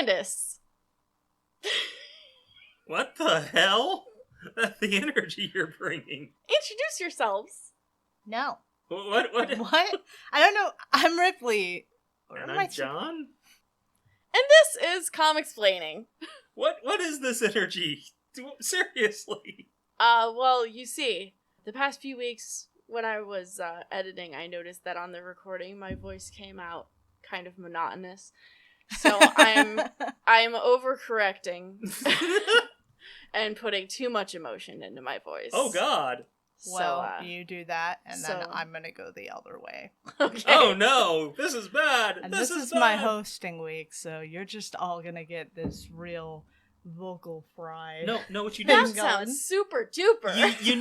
Candace. What the hell? That's the energy you're bringing. Introduce yourselves. No. What? What? I don't know. I'm Ripley. And I'm John? And this is Comicsplaining. What is this energy? Seriously. Well, you see, the past few weeks when I was editing, I noticed that on the recording my voice came out kind of monotonous. So I'm overcorrecting and putting too much emotion into my voice. Oh God. Well, you do that, and then I'm gonna go the other way. Okay. Oh no, this is bad. And this is bad. my hosting week, so you're just all gonna get this real vocal fry. No, what you do That is sounds super duper. you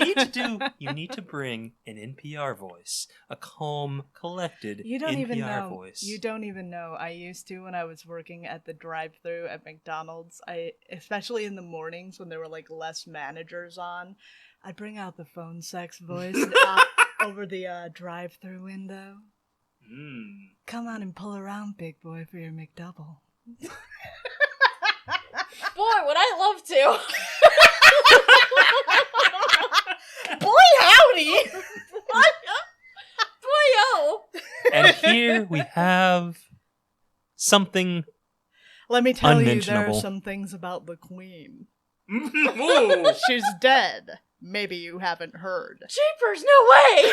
need to bring an NPR voice, a calm, collected You don't NPR even know. voice. You don't even know. I used to when I was working at the drive-thru at McDonald's. Especially in the mornings when there were like less managers on, I'd bring out the phone sex voice over the drive-thru window. Come on and pull around, big boy, for your McDouble. Boy, would I love to. Boy, howdy! Boy-o! And here we have something Let me tell you, there are unmentionable. some things about the Queen. Ooh. She's dead. Maybe you haven't heard. Jeepers, no way!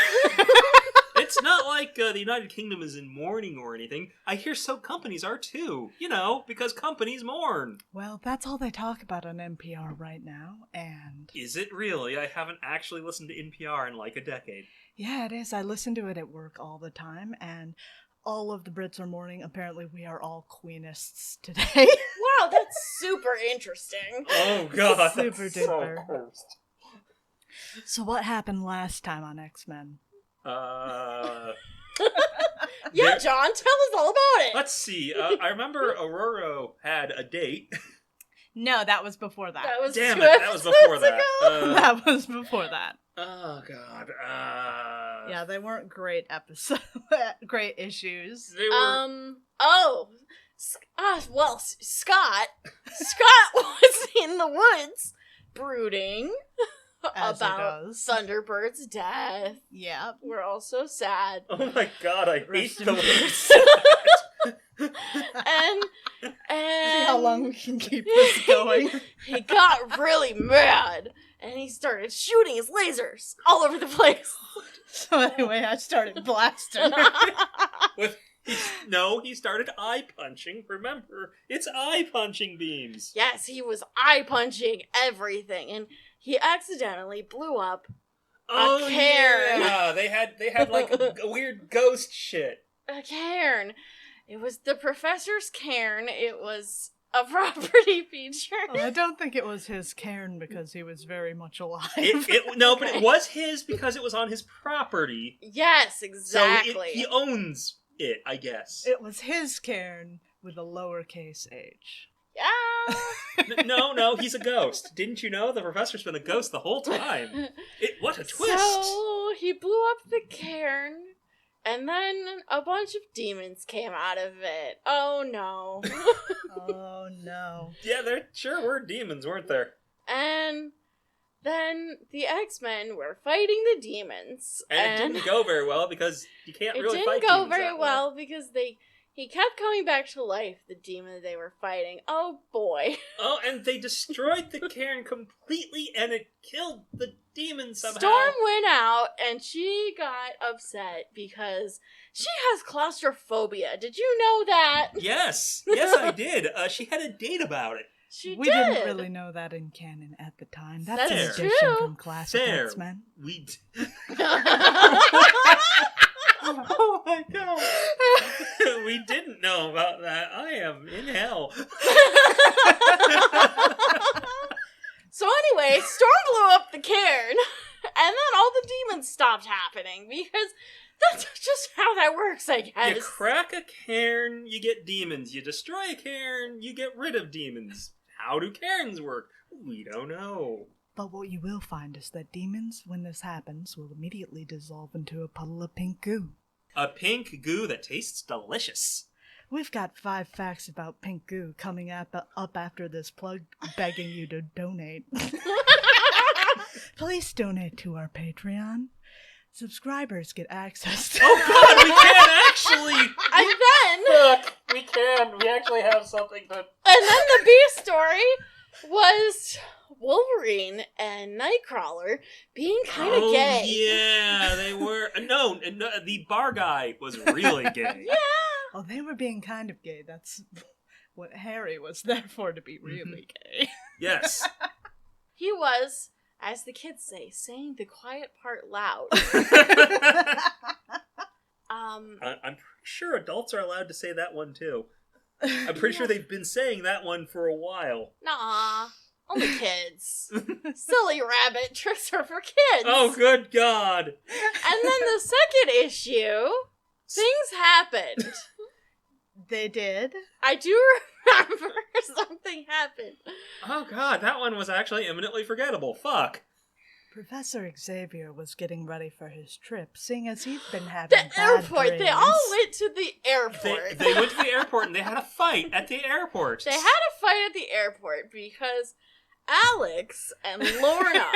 It's not like the United Kingdom is in mourning or anything. I hear some companies are too. You know, because companies mourn. Well, that's all they talk about on NPR right now, and... Is it really? I haven't actually listened to NPR in like a decade. Yeah, it is. I listen to it at work all the time, and all of the Brits are mourning. Apparently, we are all Queenists today. Wow, that's super interesting. Oh God, Super that's so duper. cursed. So what happened last time on X-Men? Yeah, There- John, tell us all about it. Let's see. I remember Aurora had a date. No, that was before that. That was Damn two it, that was before episodes that. ago. That was before that. Oh God. Yeah, they weren't great episodes, great issues. They were. Scott was in the woods brooding As he about does. Thunderbird's death. Yeah. We're all so sad. Oh my God, I hate Rest the in way peace. and See how long we can keep this going. he got really mad and he started shooting his lasers all over the place. So anyway, I started blasting her. he started eye punching. Remember, it's eye punching beams. Yes, he was eye punching everything, and he accidentally blew up Oh cairn. yeah, they had like a weird ghost shit. a cairn. It was the professor's cairn. It was a property feature. Well, I don't think it was his cairn because he was very much alive. But it was his because it was on his property. Yes, exactly. So he owns it, I guess. It was his cairn with a lowercase h. Yeah. No, he's a ghost. Didn't you know the professor's been a ghost the whole time? What a twist! So he blew up the cairn, and then a bunch of demons came out of it. Oh no. Oh no. Yeah, there sure were demons, weren't there? And then the X-Men were fighting the demons. And it didn't go very well because you can't It really fight didn't go demons very that well because he kept coming back to life, the demon they were fighting. Oh boy. Oh, and they destroyed the cairn completely and it killed the demons somehow. Storm went out and she got upset because she has claustrophobia. Did you know that? Yes, I did. She had a date about it. We did. didn't really know that in canon at the time. That's an That's addition true. from classic There. X-Men. We Oh my god. we didn't know about that. I am in hell. So anyway, Storm blew up the cairn, and then all the demons stopped happening because that's just how that works, I guess. You crack a cairn, you get demons. You destroy a cairn, you get rid of demons. How do cairns work? We don't know. But what you will find is that demons, when this happens, will immediately dissolve into a puddle of pink goo. A pink goo that tastes delicious. We've got 5 facts about pink goo coming up after this plug begging you to donate. Please donate to our Patreon. Subscribers get access to... Oh god, we can actually! And then... Look, we can. We actually have something to... And then the B story was Wolverine and Nightcrawler being kind of gay. Yeah, they were. No, the bar guy was really gay. Yeah. Oh, they were being kind of gay. That's what Harry was there for, to be really gay. Yes. He was, as the kids say, saying the quiet part loud. I'm pretty sure adults are allowed to say that one too. I'm pretty sure they've been saying that one for a while. Nah, only kids. Silly rabbit, tricks are for kids. Oh, good God. And then the second issue, things happened. They did. I do remember something happened. Oh, God, that one was actually eminently forgettable. Fuck. Professor Xavier was getting ready for his trip, seeing as he'd been having The bad airport. dreams. They all went to the airport. They went to the airport and they had a fight at the airport. They had a fight at the airport because Alex and Lorna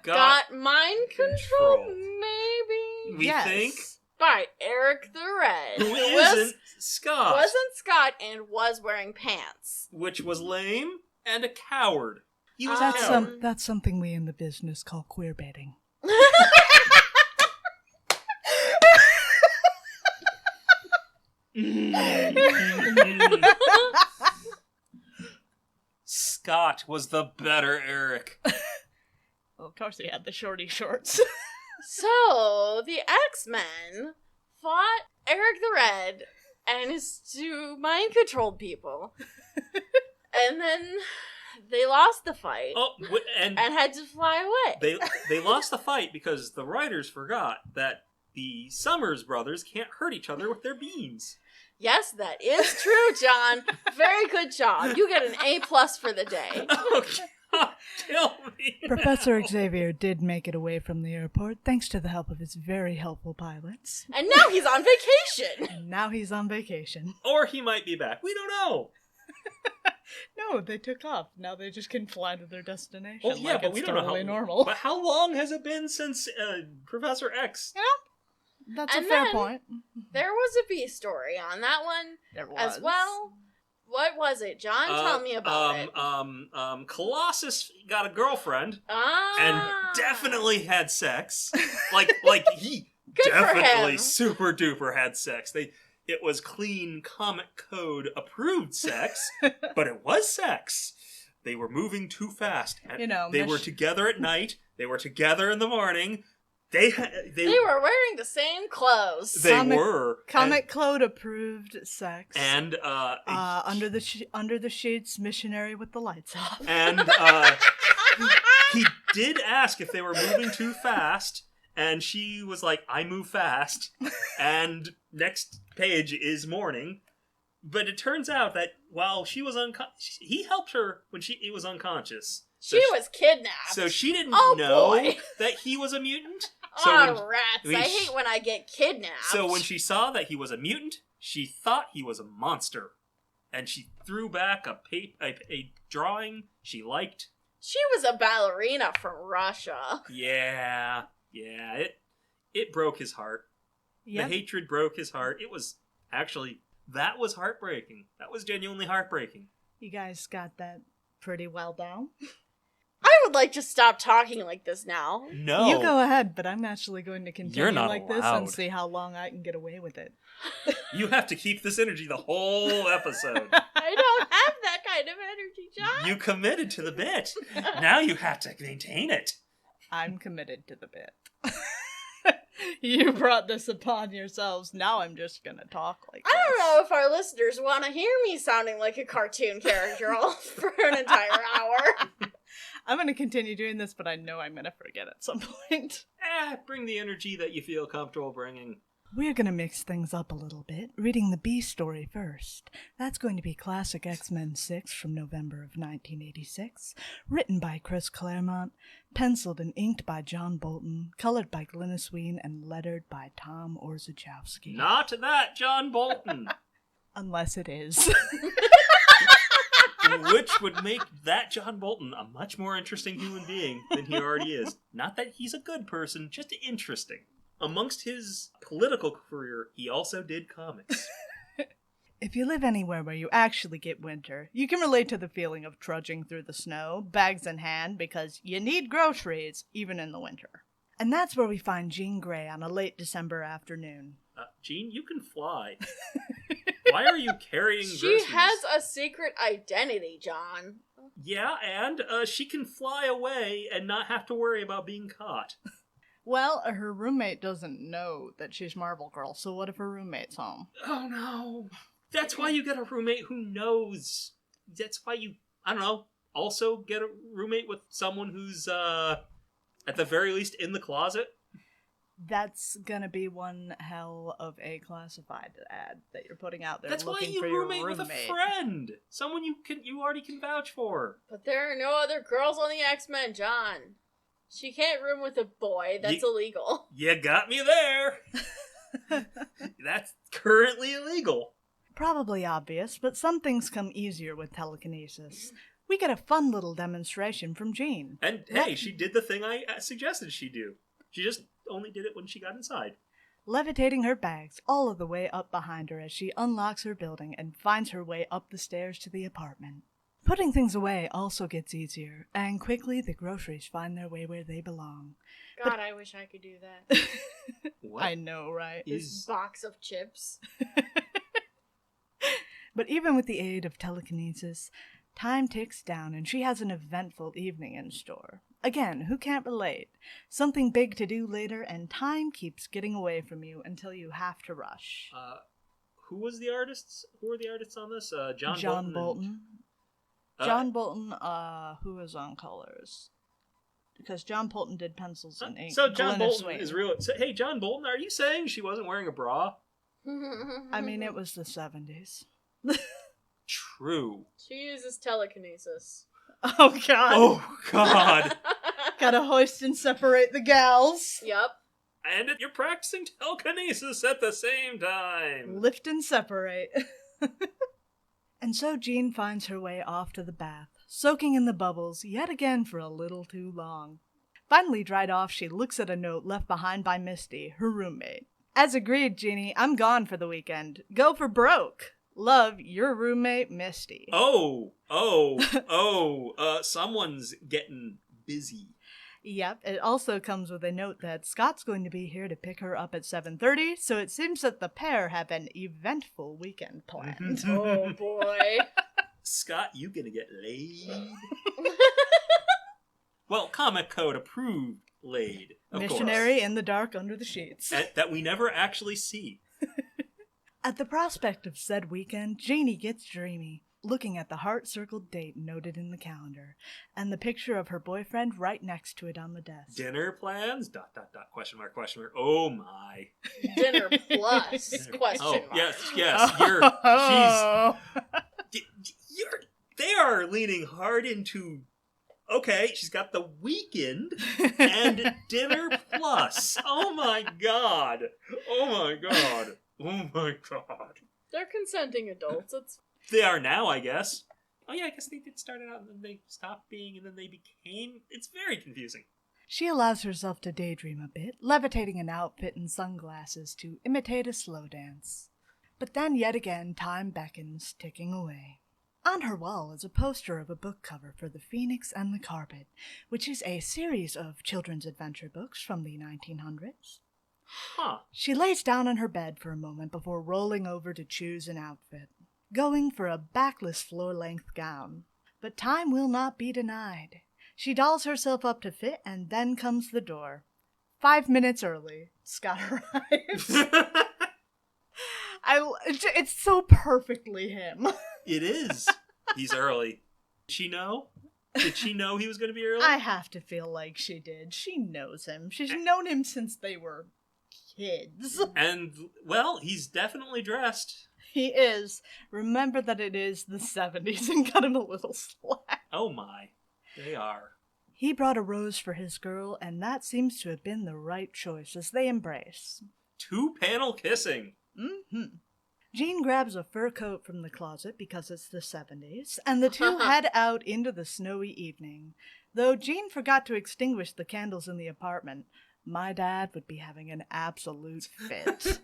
got mind control, maybe? We think? By Eric the Red. Who isn't Scott. Wasn't Scott and was wearing pants. Which was lame and a coward. He was a That's, coward. that's something we in the business call queerbaiting. Scott was the better Eric. Well, of course he had the shorty shorts. So, the X-Men fought Eric the Red and his 2 mind-controlled people. And then they lost the fight and had to fly away. They lost the fight because the writers forgot that the Summers brothers can't hurt each other with their beams. Yes, that is true, John. Very good job. You get an A+ for the day. Oh, God, kill me. Professor Xavier did make it away from the airport, thanks to the help of his very helpful pilots. And now he's on vacation. And now he's on vacation. Or he might be back. We don't know. No, they took off. Now they just can fly to their destination. Well, yeah, like but it's we don't totally know how normal. But how long has it been since Professor X? Yeah, that's And a fair then point. There was a B story on that one There was. as well. What was it, John? Tell me about it. Colossus got a girlfriend Ah, and definitely had sex. Like he Good for definitely him. super duper had sex. It was clean comic code approved sex, but it was sex. They were moving too fast. And they were together at night. They were together in the morning. They were wearing the same clothes. Comic code approved sex. And under the sheets, missionary with the lights off. And he did ask if they were moving too fast, and she was like, "I move fast." And next page is morning. But it turns out that while she was he helped her when he was unconscious. She was kidnapped. So she didn't Oh, know boy. that he was a mutant. Rats. I hate when I get kidnapped. So when she saw that he was a mutant, she thought he was a monster. And she threw back a drawing she liked. She was a ballerina from Russia. Yeah. It broke his heart. Yep. The hatred broke his heart. It was actually, that was heartbreaking. That was genuinely heartbreaking. You guys got that pretty well down. I would like to stop talking like this now. No. You go ahead, but I'm actually going to continue like this and see how long I can get away with it. You have to keep this energy the whole episode. I don't have that kind of energy, John. You committed to the bit. Now you have to maintain it. I'm committed to the bit. You brought this upon yourselves. Now I'm just gonna talk like this. I don't know if our listeners want to hear me sounding like a cartoon character for an entire hour. I'm gonna continue doing this, but I know I'm gonna forget at some point. Bring the energy that you feel comfortable bringing. We're gonna mix things up a little bit, reading the B story first. That's going to be Classic X-Men 6 from November of 1986, written by Chris Claremont, penciled and inked by John Bolton, colored by Glynis Wein, and lettered by Tom Orzechowski. Not that John Bolton. Unless it is. Which would make that John Bolton a much more interesting human being than he already is. Not that he's a good person, just interesting. Amongst his political career, he also did comics. If you live anywhere where you actually get winter, you can relate to the feeling of trudging through the snow, bags in hand, because you need groceries, even in the winter. And that's where we find Jean Grey on a late December afternoon. Jean, you can fly. Why are you carrying groceries? She has a secret identity, John. Yeah, and she can fly away and not have to worry about being caught. Well, her roommate doesn't know that she's Marvel Girl, so what if her roommate's home? Oh no. That's why you get a roommate who knows. That's why you, I don't know, also get a roommate with someone who's, at the very least, in the closet. That's gonna be one hell of a classified ad that you're putting out there. That's why looking you for your roommate with a friend. Someone you already can vouch for. But there are no other girls on the X-Men, John. She can't room with a boy. That's illegal. You got me there. That's currently illegal. Probably obvious, but some things come easier with telekinesis. We get a fun little demonstration from Jean. And hey, she did the thing I suggested she do. She just only did it when she got inside. Levitating her bags all of the way up behind her as she unlocks her building and finds her way up the stairs to the apartment. Putting things away also gets easier, and quickly the groceries find their way where they belong. God, I wish I could do that. What? I know, right? This box of chips. But even with the aid of telekinesis, time ticks down and she has an eventful evening in store. Again, who can't relate? Something big to do later, and time keeps getting away from you until you have to rush. Who were the artists on this? John Bolton. John Bolton, who was on colors? Because John Bolton did pencils and ink. So John Glynis Bolton Swain. is real. So, hey, John Bolton, are you saying she wasn't wearing a bra? I mean, it was the 70s. True. She uses telekinesis. Oh, God. Oh, God. Gotta hoist and separate the gals. Yep. And you're practicing telekinesis at the same time. Lift and separate. And so Jean finds her way off to the bath, soaking in the bubbles yet again for a little too long. Finally dried off, she looks at a note left behind by Misty, her roommate. As agreed, Jeannie, I'm gone for the weekend. Go for broke. Love, your roommate, Misty. Someone's getting busy. Yep, it also comes with a note that Scott's going to be here to pick her up at 7:30, so it seems that the pair have an eventful weekend planned. Oh, boy. Scott, you gonna get laid? Well, Comic Code approved laid, of Missionary course. in the dark under the sheets. That we never actually see. At the prospect of said weekend, Janie gets dreamy, looking at the heart-circled date noted in the calendar, and the picture of her boyfriend right next to it on the desk. Dinner plans? ... Question mark. Oh my. Dinner plus question mark. Yes. They are leaning hard into. Okay, she's got the weekend and dinner plus. Oh my god. They're consenting adults. They are now, I guess. Oh yeah, I guess they did start out and then they stopped being and then they became. It's very confusing. She allows herself to daydream a bit, levitating an outfit and sunglasses to imitate a slow dance. But then yet again, time beckons, ticking away. On her wall is a poster of a book cover for The Phoenix and the Carpet, which is a series of children's adventure books from the 1900s. Huh. She lays down on her bed for a moment before rolling over to choose an outfit, going for a backless floor-length gown. But time will not be denied. She dolls herself up to fit, and then comes the door. 5 minutes early, Scott arrives. It's so perfectly him. It is. He's early. Did she know? Did she know he was going to be early? I have to feel like she did. She knows him. She's known him since they were kids. And, well, he's definitely dressed. He is. Remember that it is the 70s and cut him a little slack. Oh my. They are. He brought a rose for his girl, and that seems to have been the right choice as they embrace. 2-panel kissing. Mm-hmm. Jean grabs a fur coat from the closet because it's the 70s, and the two head out into the snowy evening. Though Jean forgot to extinguish the candles in the apartment, my dad would be having an absolute fit.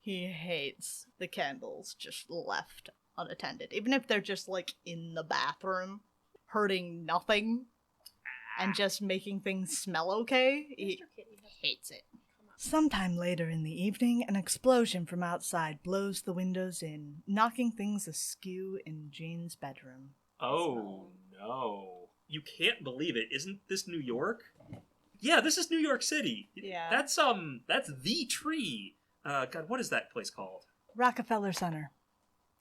He hates the candles just left unattended, even if they're just, like, in the bathroom, hurting nothing, and just making things smell okay. He hates it. Sometime later in the evening, an explosion from outside blows the windows in, knocking things askew in Jean's bedroom. Oh, no. You can't believe it. Isn't this New York? Yeah, this is New York City. Yeah. That's the Tree. God, what is that place called? Rockefeller Center.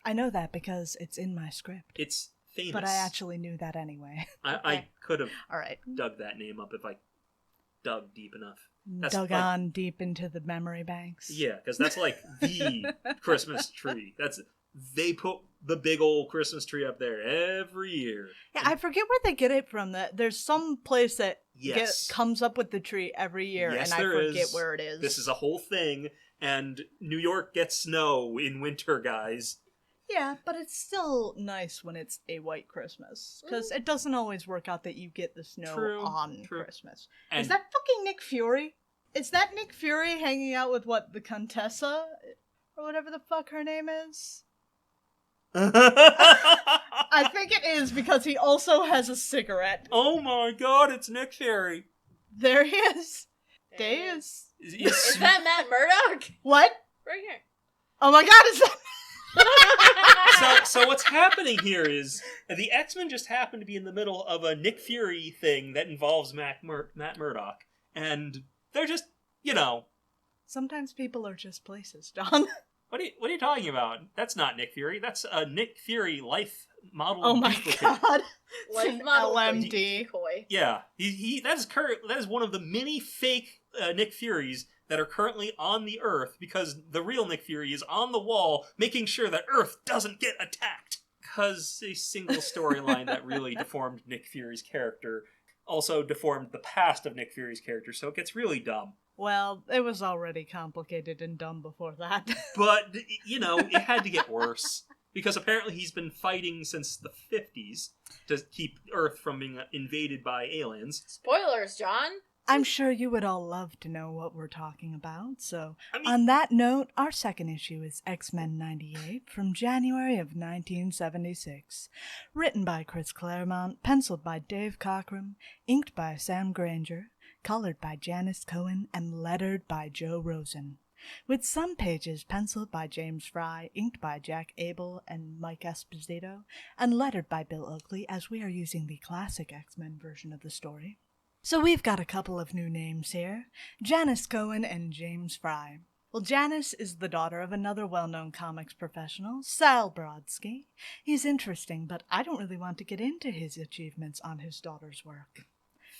I know that because it's in my script. It's famous. But I actually knew that anyway. I could have All right. dug that name up if I dug deep enough. Dug on deep into the memory banks. Yeah, because that's like the Christmas tree. They put the big old Christmas tree up there every year. Yeah, I forget where they get it from. There's some place that comes up with the tree every year, yes, and I forget where it is. This is a whole thing, and New York gets snow in winter, guys. Yeah, but it's still nice when it's a white Christmas, because it doesn't always work out that you get the snow on Christmas. And is that fucking Nick Fury? Is that Nick Fury hanging out with, the Contessa? Or whatever the fuck her name is? I think it is, because he also has a cigarette. Oh my god, it's Nick Fury. There he is. There he is. Is that Matt Murdock? What? Right here. Oh my god, is that... So what's happening here is the X-Men just happen to be in the middle of a Nick Fury thing that involves Matt Murdock, and they're just, Sometimes people are just places, Don. What are you talking about? That's not Nick Fury. That's a Nick Fury life model. Oh my god! Life model LMD. Decoy. Yeah, that is one of the many fake Nick Furies that are currently on the Earth, because the real Nick Fury is on the wall making sure that Earth doesn't get attacked. Because a single storyline that really deformed Nick Fury's character also deformed the past of Nick Fury's character, so it gets really dumb. Well, it was already complicated and dumb before that. But, it had to get worse. Because apparently he's been fighting since the 50s to keep Earth from being invaded by aliens. Spoilers, John! I'm sure you would all love to know what we're talking about, so on that note, our second issue is X-Men 98 from January of 1976. Written by Chris Claremont, penciled by Dave Cockrum, inked by Sam Granger, colored by Janice Cohen, and lettered by Joe Rosen. With some pages penciled by James Fry, inked by Jack Abel and Mike Esposito, and lettered by Bill Oakley, as we are using the classic X-Men version of the story. So we've got a couple of new names here, Janice Cohen and James Fry. Well, Janice is the daughter of another well-known comics professional, Sal Brodsky. He's interesting, but I don't really want to get into his achievements on his daughter's work.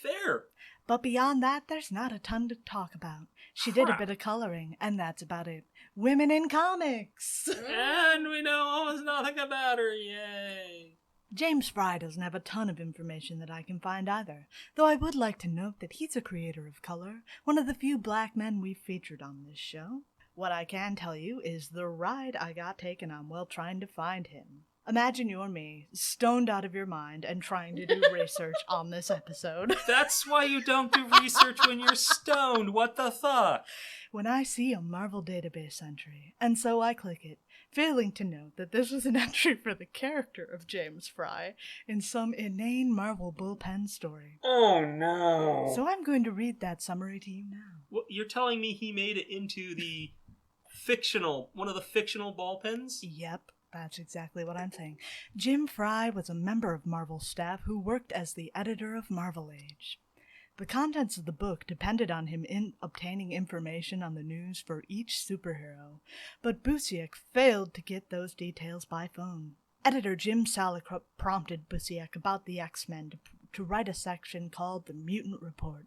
Fair. But beyond that, there's not a ton to talk about. She did a bit of coloring, and that's about it. Women in comics! And we know almost nothing about her, yay! James Fry doesn't have a ton of information that I can find either, though I would like to note that he's a creator of color, one of the few black men we've featured on this show. What I can tell you is the ride I got taken on while trying to find him. Imagine you're me, stoned out of your mind, and trying to do research on this episode. That's why you don't do research when you're stoned, what the fuck? When I see a Marvel database entry, and so I click it, failing to note that this was an entry for the character of James Fry in some inane Marvel bullpen story. Oh no. So I'm going to read that summary to you now. Well, you're telling me he made it into the one of the fictional ball pens? Yep. That's exactly what I'm saying. Jim Fry was a member of Marvel staff who worked as the editor of Marvel Age. The contents of the book depended on him obtaining information on the news for each superhero, but Busiek failed to get those details by phone. Editor Jim Salicrup prompted Busiek about the X-Men to write a section called The Mutant Report,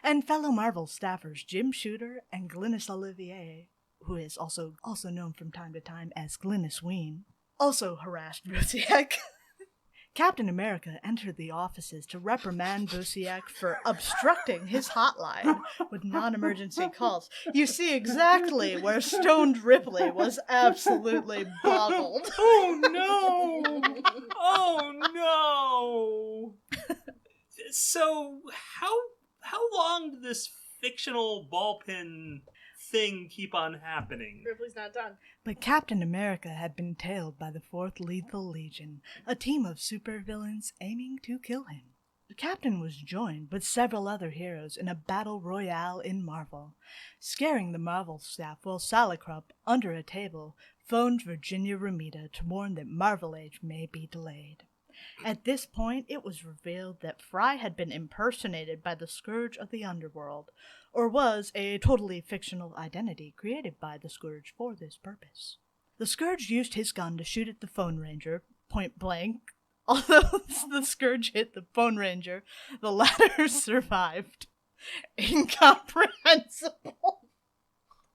and fellow Marvel staffers Jim Shooter and Glynis Olivier, who is also known from time to time as Glynis Wein, also harassed Busiek. Captain America entered the offices to reprimand Busiek for obstructing his hotline with non-emergency calls. You see exactly where Stoned Ripley was absolutely boggled. Oh no! Oh no! So how long did this fictional ballpin thing keep on happening? Ripley's not done. But Captain America had been tailed by the 4th Lethal Legion, a team of supervillains aiming to kill him. The captain was joined with several other heroes in a battle royale in Marvel, scaring the Marvel staff while Salicrup, under a table, phoned Virginia Ramita to warn that Marvel Age may be delayed. At this point, it was revealed that Fry had been impersonated by the Scourge of the Underworld, or was a totally fictional identity created by the Scourge for this purpose. The Scourge used his gun to shoot at the Phone Ranger, point blank. Although the Scourge hit the Phone Ranger, the latter survived. Incomprehensible.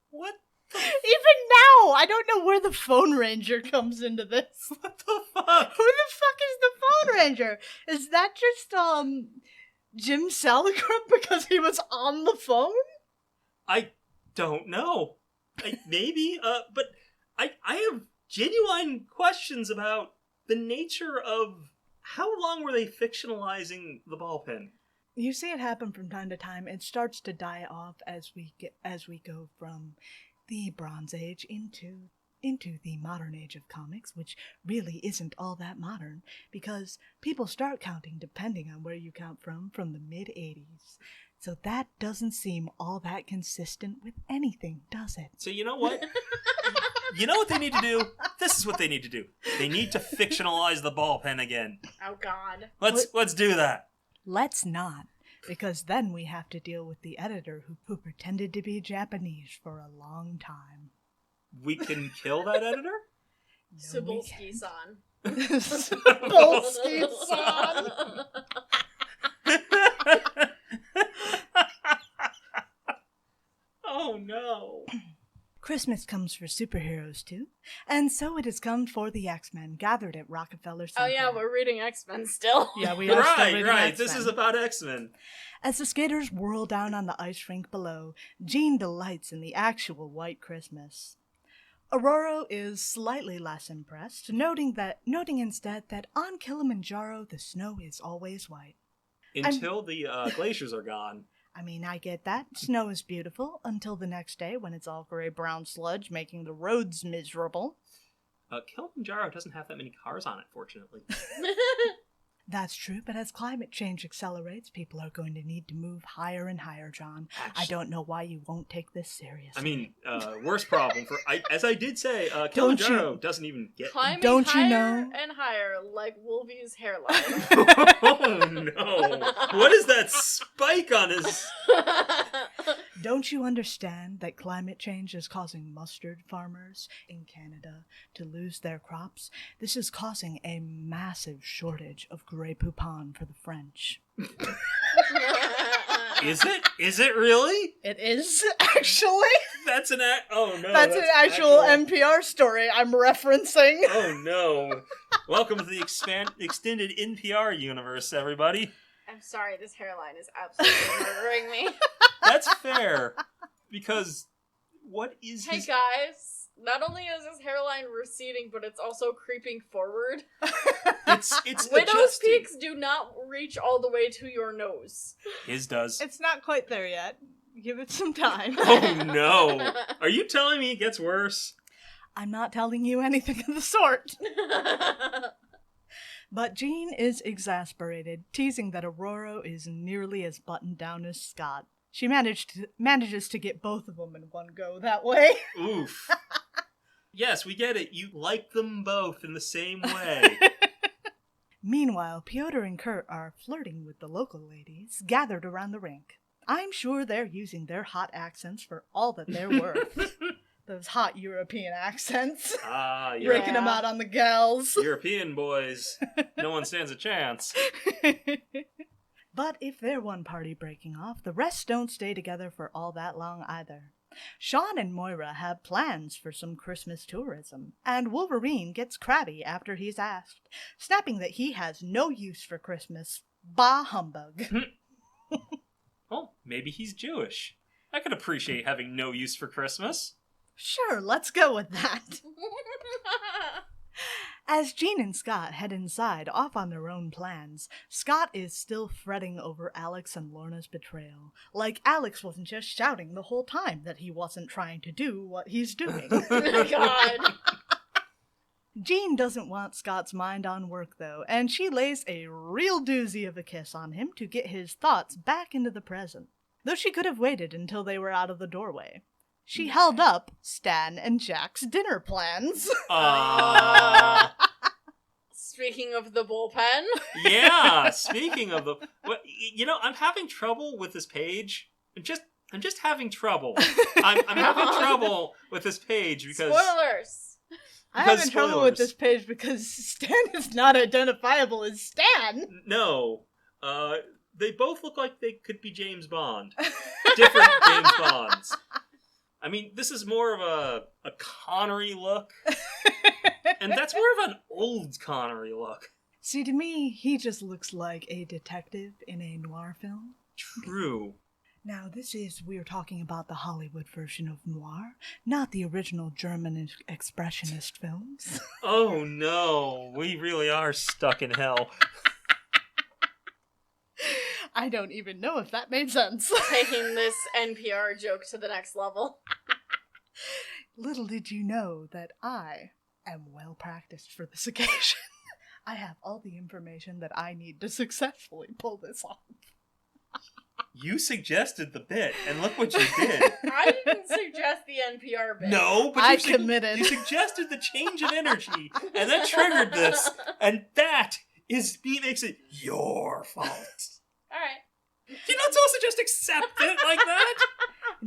What? Even now, I don't know where the Phone Ranger comes into this. What the fuck? Who the fuck is the Phone Ranger? Is that just, Jim Salicrup because he was on the phone? I don't know. Maybe, but I have genuine questions about the nature of how long were they fictionalizing the ballpen? You see it happen from time to time. It starts to die off as we go from the Bronze Age into the modern age of comics, which really isn't all that modern, because people start counting depending on where you count from the mid-'80s. So that doesn't seem all that consistent with anything, does it? So you know what? You know what they need to do? This is what they need to do. They need to fictionalize the ballpen again. Oh God. Let's do that. Let's not, because then we have to deal with the editor who pretended to be Japanese for a long time. We can kill that editor? Cebulski-san. Cebulski-san. Oh no. Christmas comes for superheroes too, and so it has come for the X-Men gathered at Rockefeller Center. Oh yeah, we're reading X-Men still. Yeah, we are still reading Right. X-Men. This is about X-Men. As the skaters whirl down on the ice rink below, Jean delights in the actual white Christmas. Aurora is slightly less impressed, noting instead that on Kilimanjaro the snow is always white. Until the glaciers are gone. I mean, I get that. Snow is beautiful until the next day when it's all gray-brown sludge, making the roads miserable. Kilimanjaro doesn't have that many cars on it, fortunately. That's true, but as climate change accelerates, people are going to need to move higher and higher, John. Actually, I don't know why you won't take this seriously. I mean, worst problem as I did say, Kilimanjaro doesn't even get. Climbing Don't you higher know? and higher, like Wolvie's hairline. Oh no! What is that spike on his? Don't you understand that climate change is causing mustard farmers in Canada to lose their crops? This is causing a massive shortage of Grey Poupon for the French. Is it? Is it really? It is, actually. That's an oh no! That's an actual NPR story I'm referencing. Oh no! Welcome to the extended NPR universe, everybody. I'm sorry, this hairline is absolutely murdering me. That's fair, because what is Hey his... guys, not only is his hairline receding, but it's also creeping forward. It's Widow's adjusting. peaks do not reach all the way to your nose. His does. It's not quite there yet. Give it some time. Oh no! Are you telling me it gets worse? I'm not telling you anything of the sort. But Jean is exasperated, teasing that Aurora is nearly as buttoned down as Scott. She manages to get both of them in one go that way. Oof. Yes, we get it. You like them both in the same way. Meanwhile, Piotr and Kurt are flirting with the local ladies gathered around the rink. I'm sure they're using their hot accents for all that they're worth. Those hot European accents. Ah, yeah. Breaking them out on the gals. European boys. No one stands a chance. But if they're one party breaking off, the rest don't stay together for all that long either. Sean and Moira have plans for some Christmas tourism, and Wolverine gets crabby after he's asked, snapping that he has no use for Christmas. Bah humbug. Well, maybe he's Jewish. I could appreciate having no use for Christmas. Sure, let's go with that. As Jean and Scott head inside, off on their own plans, Scott is still fretting over Alex and Lorna's betrayal. Like Alex wasn't just shouting the whole time that he wasn't trying to do what he's doing. Oh my god. Jean doesn't want Scott's mind on work, though, and she lays a real doozy of a kiss on him to get his thoughts back into the present. Though she could have waited until they were out of the doorway. She held up Stan and Jack's dinner plans. Speaking of the bullpen. Yeah, speaking of the... Well, you know, I'm having trouble with this page. I'm just having trouble. I'm having trouble with this page because... Spoilers! I'm having trouble with this page because Stan is not identifiable as Stan. No. They both look like they could be James Bond. Different James Bonds. I mean, this is more of a Connery look. And that's more of an old Connery look. See, to me, he just looks like a detective in a noir film. True. Now, we're talking about the Hollywood version of noir, not the original German expressionist films. Oh no, we really are stuck in hell. I don't even know if that made sense. Taking this NPR joke to the next level. Little did you know that I am well practiced for this occasion. I have all the information that I need to successfully pull this off. You suggested the bit, and look what you did. I didn't suggest the NPR bit. No, but I committed. You suggested the change of energy, and that triggered this, and that makes it your fault. Alright. You're not supposed to just accept it like that.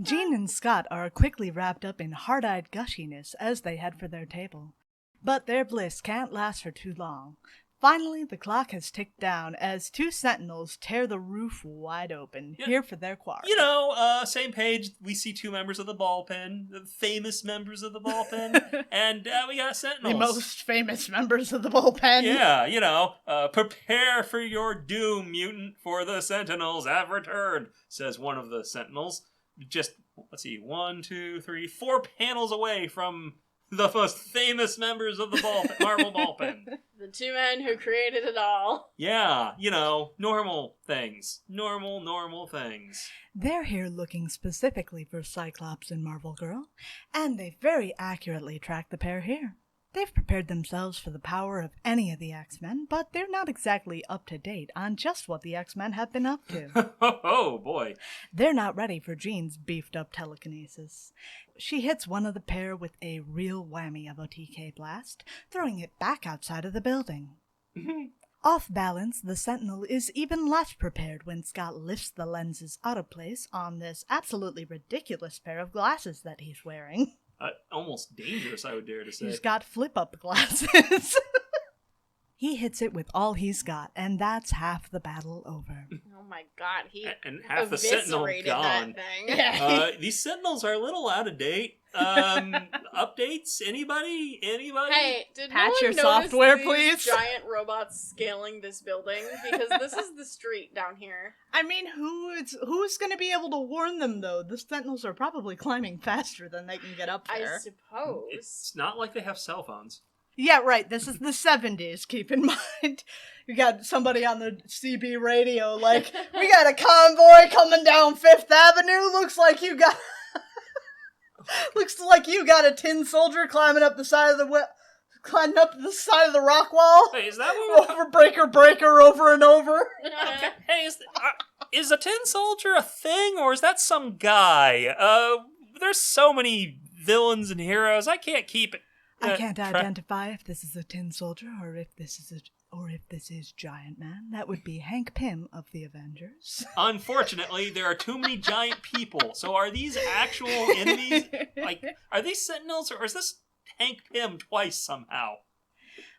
Jean and Scott are quickly wrapped up in hard-eyed gushiness as they head for their table. But their bliss can't last for too long. Finally, the clock has ticked down as two Sentinels tear the roof wide open, here for their quarry. You know, same page, we see two members of the ballpen, the famous members of the ballpen, and we got Sentinels. The most famous members of the bullpen. Yeah, you know, prepare for your doom, mutant, for the Sentinels have returned, says one of the Sentinels. Just, let's see, 1, 2, 3, 4 panels away from the most famous members of the Marvel ballpen. The two men who created it all. Yeah, you know, normal things. Normal things. They're here looking specifically for Cyclops and Marvel Girl, and they very accurately track the pair here. They've prepared themselves for the power of any of the X-Men, but they're not exactly up to date on just what the X-Men have been up to. Oh, boy. They're not ready for Jean's beefed-up telekinesis. She hits one of the pair with a real whammy of a TK blast, throwing it back outside of the building. Off balance, the Sentinel is even less prepared when Scott lifts the lenses out of place on this absolutely ridiculous pair of glasses that he's wearing. Almost dangerous, I would dare to say. He's got flip-up glasses. He hits it with all he's got, and that's half the battle over. Oh my god, he and half the Sentinel gone. That thing. These Sentinels are a little out of date. Updates? Anybody? Hey, did Patch no your one notice software, these please? giant robots scaling this building? Because this is the street down here. I mean, who's going to be able to warn them, though? The Sentinels are probably climbing faster than they can get up there. I suppose. It's not like they have cell phones. Yeah, right. This is the 70s, keep in mind. You got somebody on the CB radio like, we got a convoy coming down 5th Avenue. Looks like you got a tin soldier climbing up the side of the rock wall. Hey, is that what over breaker over and over? Okay. Hey, is a tin soldier a thing, or is that some guy? There's so many villains and heroes. I can't keep it. I can't identify if this is a tin soldier or if this is Giant Man. That would be Hank Pym of the Avengers. Unfortunately, there are too many giant people. So are these actual enemies? Like, are these Sentinels, or is this Hank Pym twice somehow?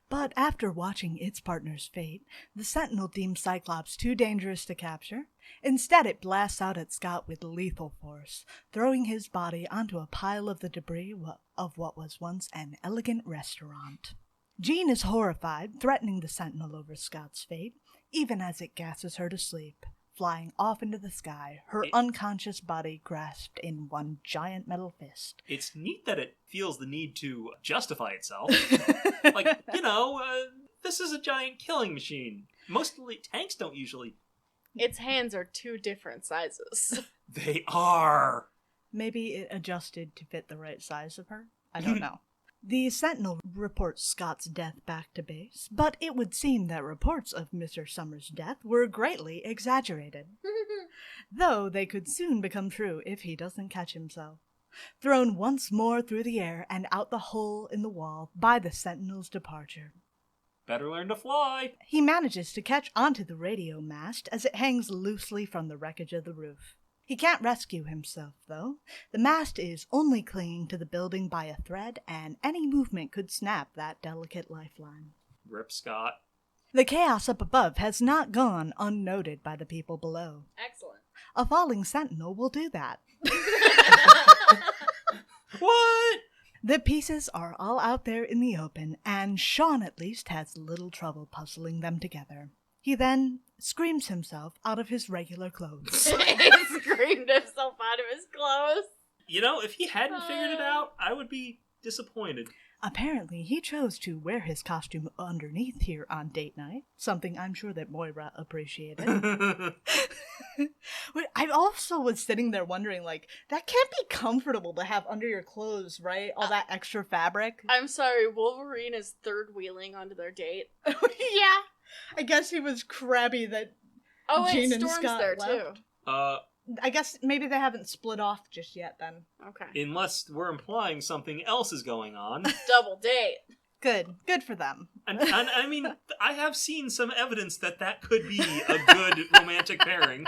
But after watching its partner's fate, the Sentinel deems Cyclops too dangerous to capture. Instead, it blasts out at Scott with lethal force, throwing his body onto a pile of the debris of what was once an elegant restaurant. Jean is horrified, threatening the Sentinel over Scott's fate, even as it gasses her to sleep, flying off into the sky, her unconscious body grasped in one giant metal fist. It's neat that it feels the need to justify itself. This is a giant killing machine. Mostly tanks don't usually. Its hands are two different sizes. They are. Maybe it adjusted to fit the right size of her? I don't know. The Sentinel reports Scott's death back to base, but it would seem that reports of Mr. Summers' death were greatly exaggerated. Though they could soon become true if he doesn't catch himself. Thrown once more through the air and out the hole in the wall by the Sentinel's departure. Better learn to fly. He manages to catch onto the radio mast as it hangs loosely from the wreckage of the roof. He can't rescue himself, though. The mast is only clinging to the building by a thread, and any movement could snap that delicate lifeline. Rip Scott. The chaos up above has not gone unnoted by the people below. Excellent. A falling sentinel will do that. What? The pieces are all out there in the open, and Sean at least has little trouble puzzling them together. He then screams himself out of his regular clothes. He screamed himself out of his clothes. If he hadn't figured it out, I would be disappointed. Apparently, he chose to wear his costume underneath here on date night, something I'm sure that Moira appreciated. I also was sitting there wondering, that can't be comfortable to have under your clothes, right? All that extra fabric. I'm sorry, Wolverine is third-wheeling onto their date. Yeah. I guess he was crabby that Jean and Storm's Scott there, left. too. I guess maybe they haven't split off just yet, then. Okay. Unless we're implying something else is going on. Double date. Good for them. And I mean, I have seen some evidence that could be a good romantic pairing.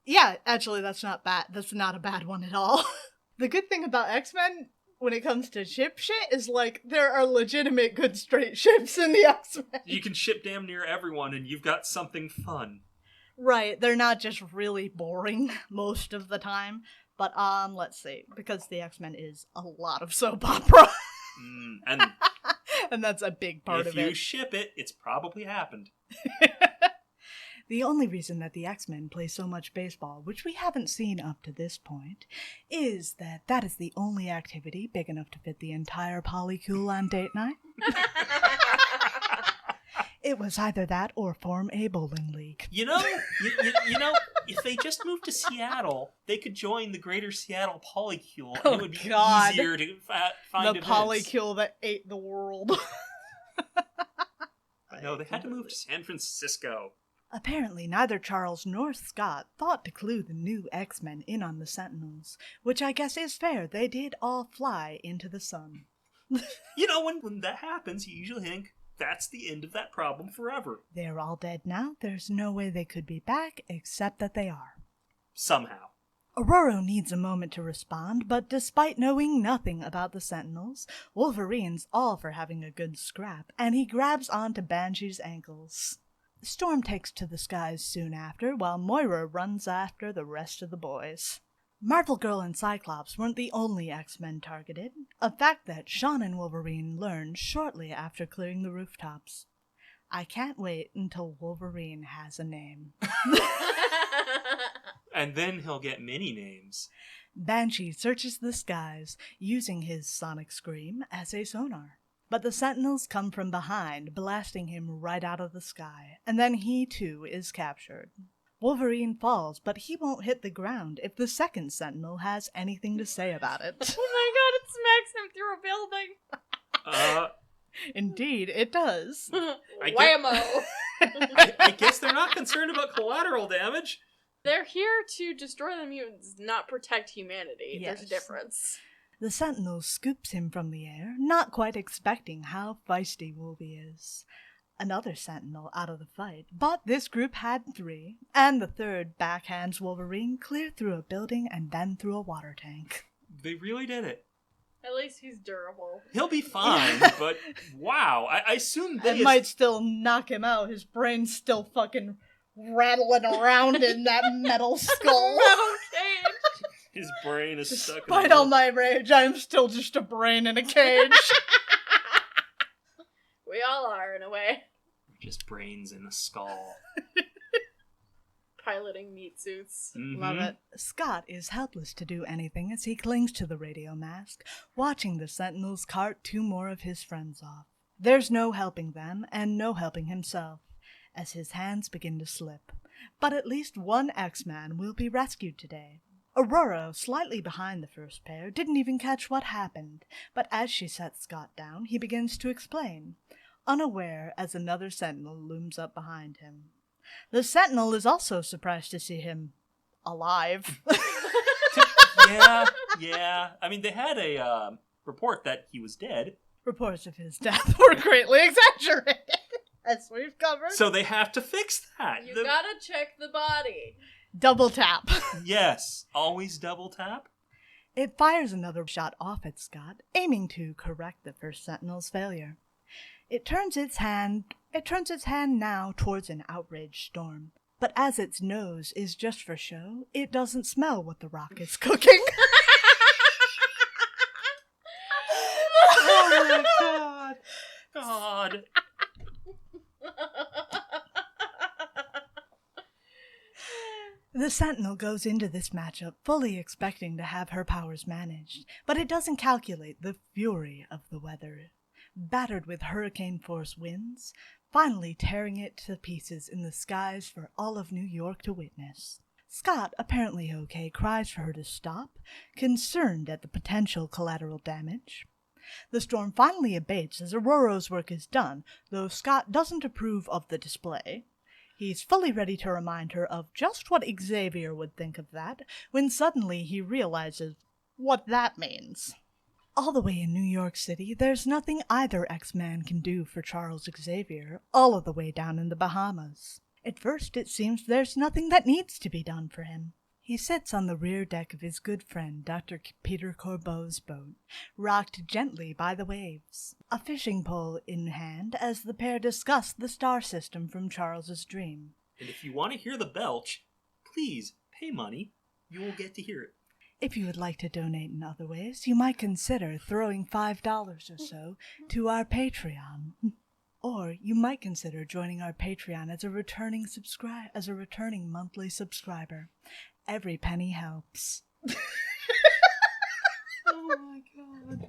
Yeah, actually, that's not bad. That's not a bad one at all. The good thing about X-Men, when it comes to ship shit, is there are legitimate good straight ships in the X-Men. You can ship damn near everyone and you've got something fun. Right, they're not just really boring most of the time. But, let's see, because the X-Men is a lot of soap opera. And and that's a big part of it. If you ship it, it's probably happened. The only reason that the X-Men play so much baseball, which we haven't seen up to this point, is that is the only activity big enough to fit the entire polycule on date night. It was either that or form a bowling league. You know, if they just moved to Seattle, they could join the Greater Seattle Polycule, and it would be easier to find the events. polycule that ate the world. No, they had to move to San Francisco. Apparently, neither Charles nor Scott thought to clue the new X-Men in on the Sentinels, which I guess is fair. They did all fly into the sun. When that happens, you usually think, that's the end of that problem forever. They're all dead now. There's no way they could be back, except that they are. Somehow. Aurora needs a moment to respond, but despite knowing nothing about the Sentinels, Wolverine's all for having a good scrap, and he grabs onto Banshee's ankles. Storm takes to the skies soon after, while Moira runs after the rest of the boys. Marvel Girl and Cyclops weren't the only X-Men targeted, a fact that Sean and Wolverine learned shortly after clearing the rooftops. I can't wait until Wolverine has a name. And then he'll get many names. Banshee searches the skies, using his sonic scream as a sonar. But the Sentinels come from behind, blasting him right out of the sky, and then he too is captured. Wolverine falls, but he won't hit the ground if the second Sentinel has anything to say about it. Oh my god, it smacks him through a building! Indeed, it does. Whammo! I guess they're not concerned about collateral damage. They're here to destroy the mutants, not protect humanity. Yes. There's a difference. The Sentinel scoops him from the air, not quite expecting how feisty Wolvie is. Another Sentinel out of the fight, but this group had 3, and the third backhands Wolverine clear through a building and then through a water tank. They really did it. At least he's durable. He'll be fine, but wow. I assume they... It might still knock him out. His brain's still fucking rattling around in that metal skull. Metal cage. His brain is stuck in Despite all my rage, I am still just a brain in a cage. We all are, in a way. Just brains in a skull. Piloting meat suits. Mm-hmm. Love it. Scott is helpless to do anything as he clings to the radio mask, watching the Sentinels cart 2 more of his friends off. There's no helping them, and no helping himself, as his hands begin to slip. But at least one X-Man will be rescued today. Aurora, slightly behind the first pair, didn't even catch what happened, but as she sets Scott down, he begins to explain, unaware as another Sentinel looms up behind him. The Sentinel is also surprised to see him alive. Yeah. I mean, they had a report that he was dead. Reports of his death were greatly exaggerated, as we've covered. So they have to fix that. You gotta check the body. Double tap. Yes, always double tap. It fires another shot off at Scott, aiming to correct the first Sentinel's failure. It turns its hand now towards an outraged Storm. But as its nose is just for show, it doesn't smell what the rock is cooking. Oh my God. The Sentinel goes into this matchup fully expecting to have her powers managed, but it doesn't calculate the fury of the weather. Battered with hurricane-force winds, finally tearing it to pieces in the skies for all of New York to witness. Scott, apparently okay, cries for her to stop, concerned at the potential collateral damage. The storm finally abates as Aurora's work is done, though Scott doesn't approve of the display. He's fully ready to remind her of just what Xavier would think of that, when suddenly he realizes what that means. All the way in New York City, there's nothing either X-Man can do for Charles Xavier, all of the way down in the Bahamas. At first, it seems there's nothing that needs to be done for him. He sits on the rear deck of his good friend Dr. Peter Corbeau's boat, rocked gently by the waves, a fishing pole in hand as the pair discuss the star system from Charles's dream. And if you want to hear the belch, please pay money. You will get to hear it. If you would like to donate in other ways, you might consider throwing $5 or so to our Patreon. Or you might consider joining our Patreon as a returning monthly subscriber. Every penny helps. Oh my God.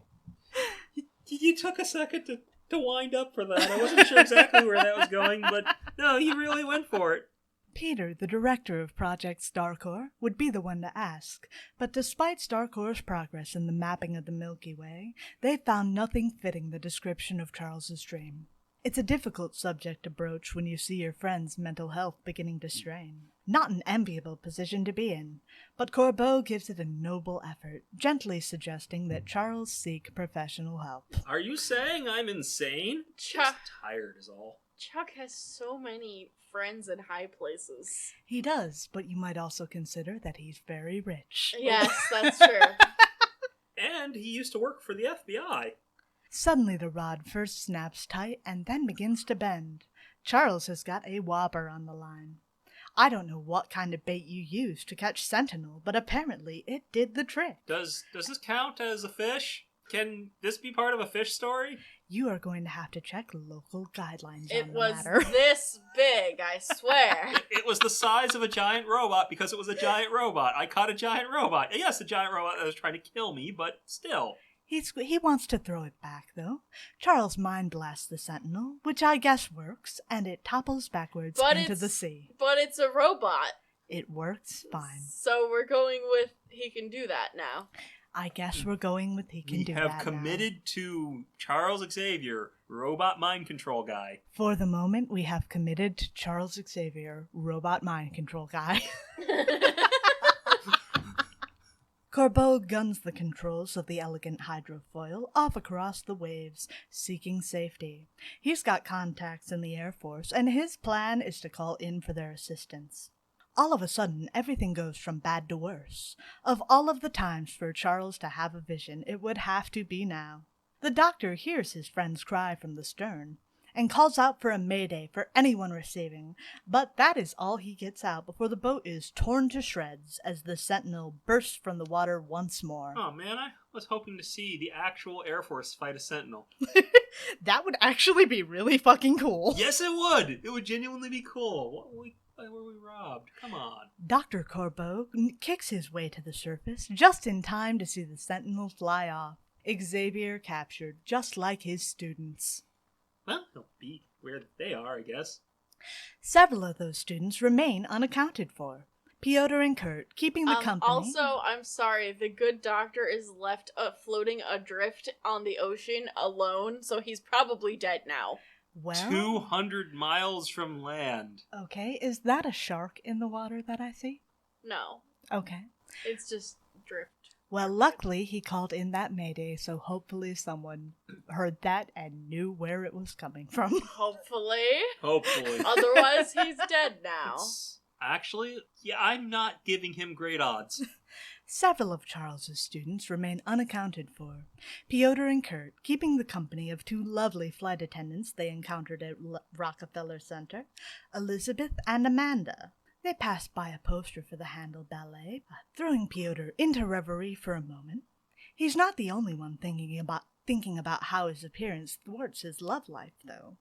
You took a second to wind up for that. I wasn't sure exactly where that was going, but no, you really went for it. Peter, the director of Project Starcore, would be the one to ask, but despite Starcore's progress in the mapping of the Milky Way, they found nothing fitting the description of Charles's dream. It's a difficult subject to broach when you see your friend's mental health beginning to strain. Not an enviable position to be in, but Corbeau gives it a noble effort, gently suggesting that Charles seek professional help. Are you saying I'm insane? Chuck. Just tired is all. Chuck has so many friends in high places. He does, but you might also consider that he's very rich. Yes, that's true. And he used to work for the FBI. Suddenly the rod first snaps tight and then begins to bend. Charles has got a whopper on the line. I don't know what kind of bait you used to catch Sentinel, but apparently it did the trick. Does this count as a fish? Can this be part of a fish story? You are going to have to check local guidelines It on the was matter. this big, I swear. It was the size of a giant robot because it was a giant robot. I caught a giant robot. Yes, a giant robot that was trying to kill me, but still. He wants to throw it back, though. Charles mind blasts the Sentinel, which I guess works, and it topples backwards into the sea. But it's a robot. It works fine. So we're going with he can do that now. I guess we're going with he can do that We have committed to Charles Xavier, robot mind control guy. For the moment, we have committed to Charles Xavier, robot mind control guy. Corbeau guns the controls of the elegant hydrofoil off across the waves, seeking safety. He's got contacts in the Air Force, and his plan is to call in for their assistance. All of a sudden, everything goes from bad to worse. Of all of the times for Charles to have a vision, it would have to be now. The doctor hears his friend's cry from the stern and calls out for a mayday for anyone receiving, but that is all he gets out before the boat is torn to shreds as the Sentinel bursts from the water once more. Oh man, I was hoping to see the actual Air Force fight a Sentinel. That would actually be really fucking cool. Yes, it would! It would genuinely be cool. Why were we robbed? Come on. Dr. Corbeau kicks his way to the surface just in time to see the Sentinel fly off. Xavier captured, just like his students. Well, he'll be where they are, I guess. Several of those students remain unaccounted for. Piotr and Kurt keeping the company. Also, I'm sorry, the good doctor is left floating adrift on the ocean alone, so he's probably dead now. Well, 200 miles from land. Okay, is that a shark in the water that I see? No. Okay. It's just drift. Well, luckily he called in that mayday, so hopefully someone heard that and knew where it was coming from. Hopefully. Otherwise, he's dead now. Actually, yeah, I'm not giving him great odds. Several of Charles's students remain unaccounted for. Piotr and Kurt keeping the company of two lovely flight attendants they encountered at Rockefeller Center, Elizabeth and Amanda. They passed by a poster for the Handel Ballet, throwing Piotr into reverie for a moment. He's not the only one thinking about how his appearance thwarts his love life, though.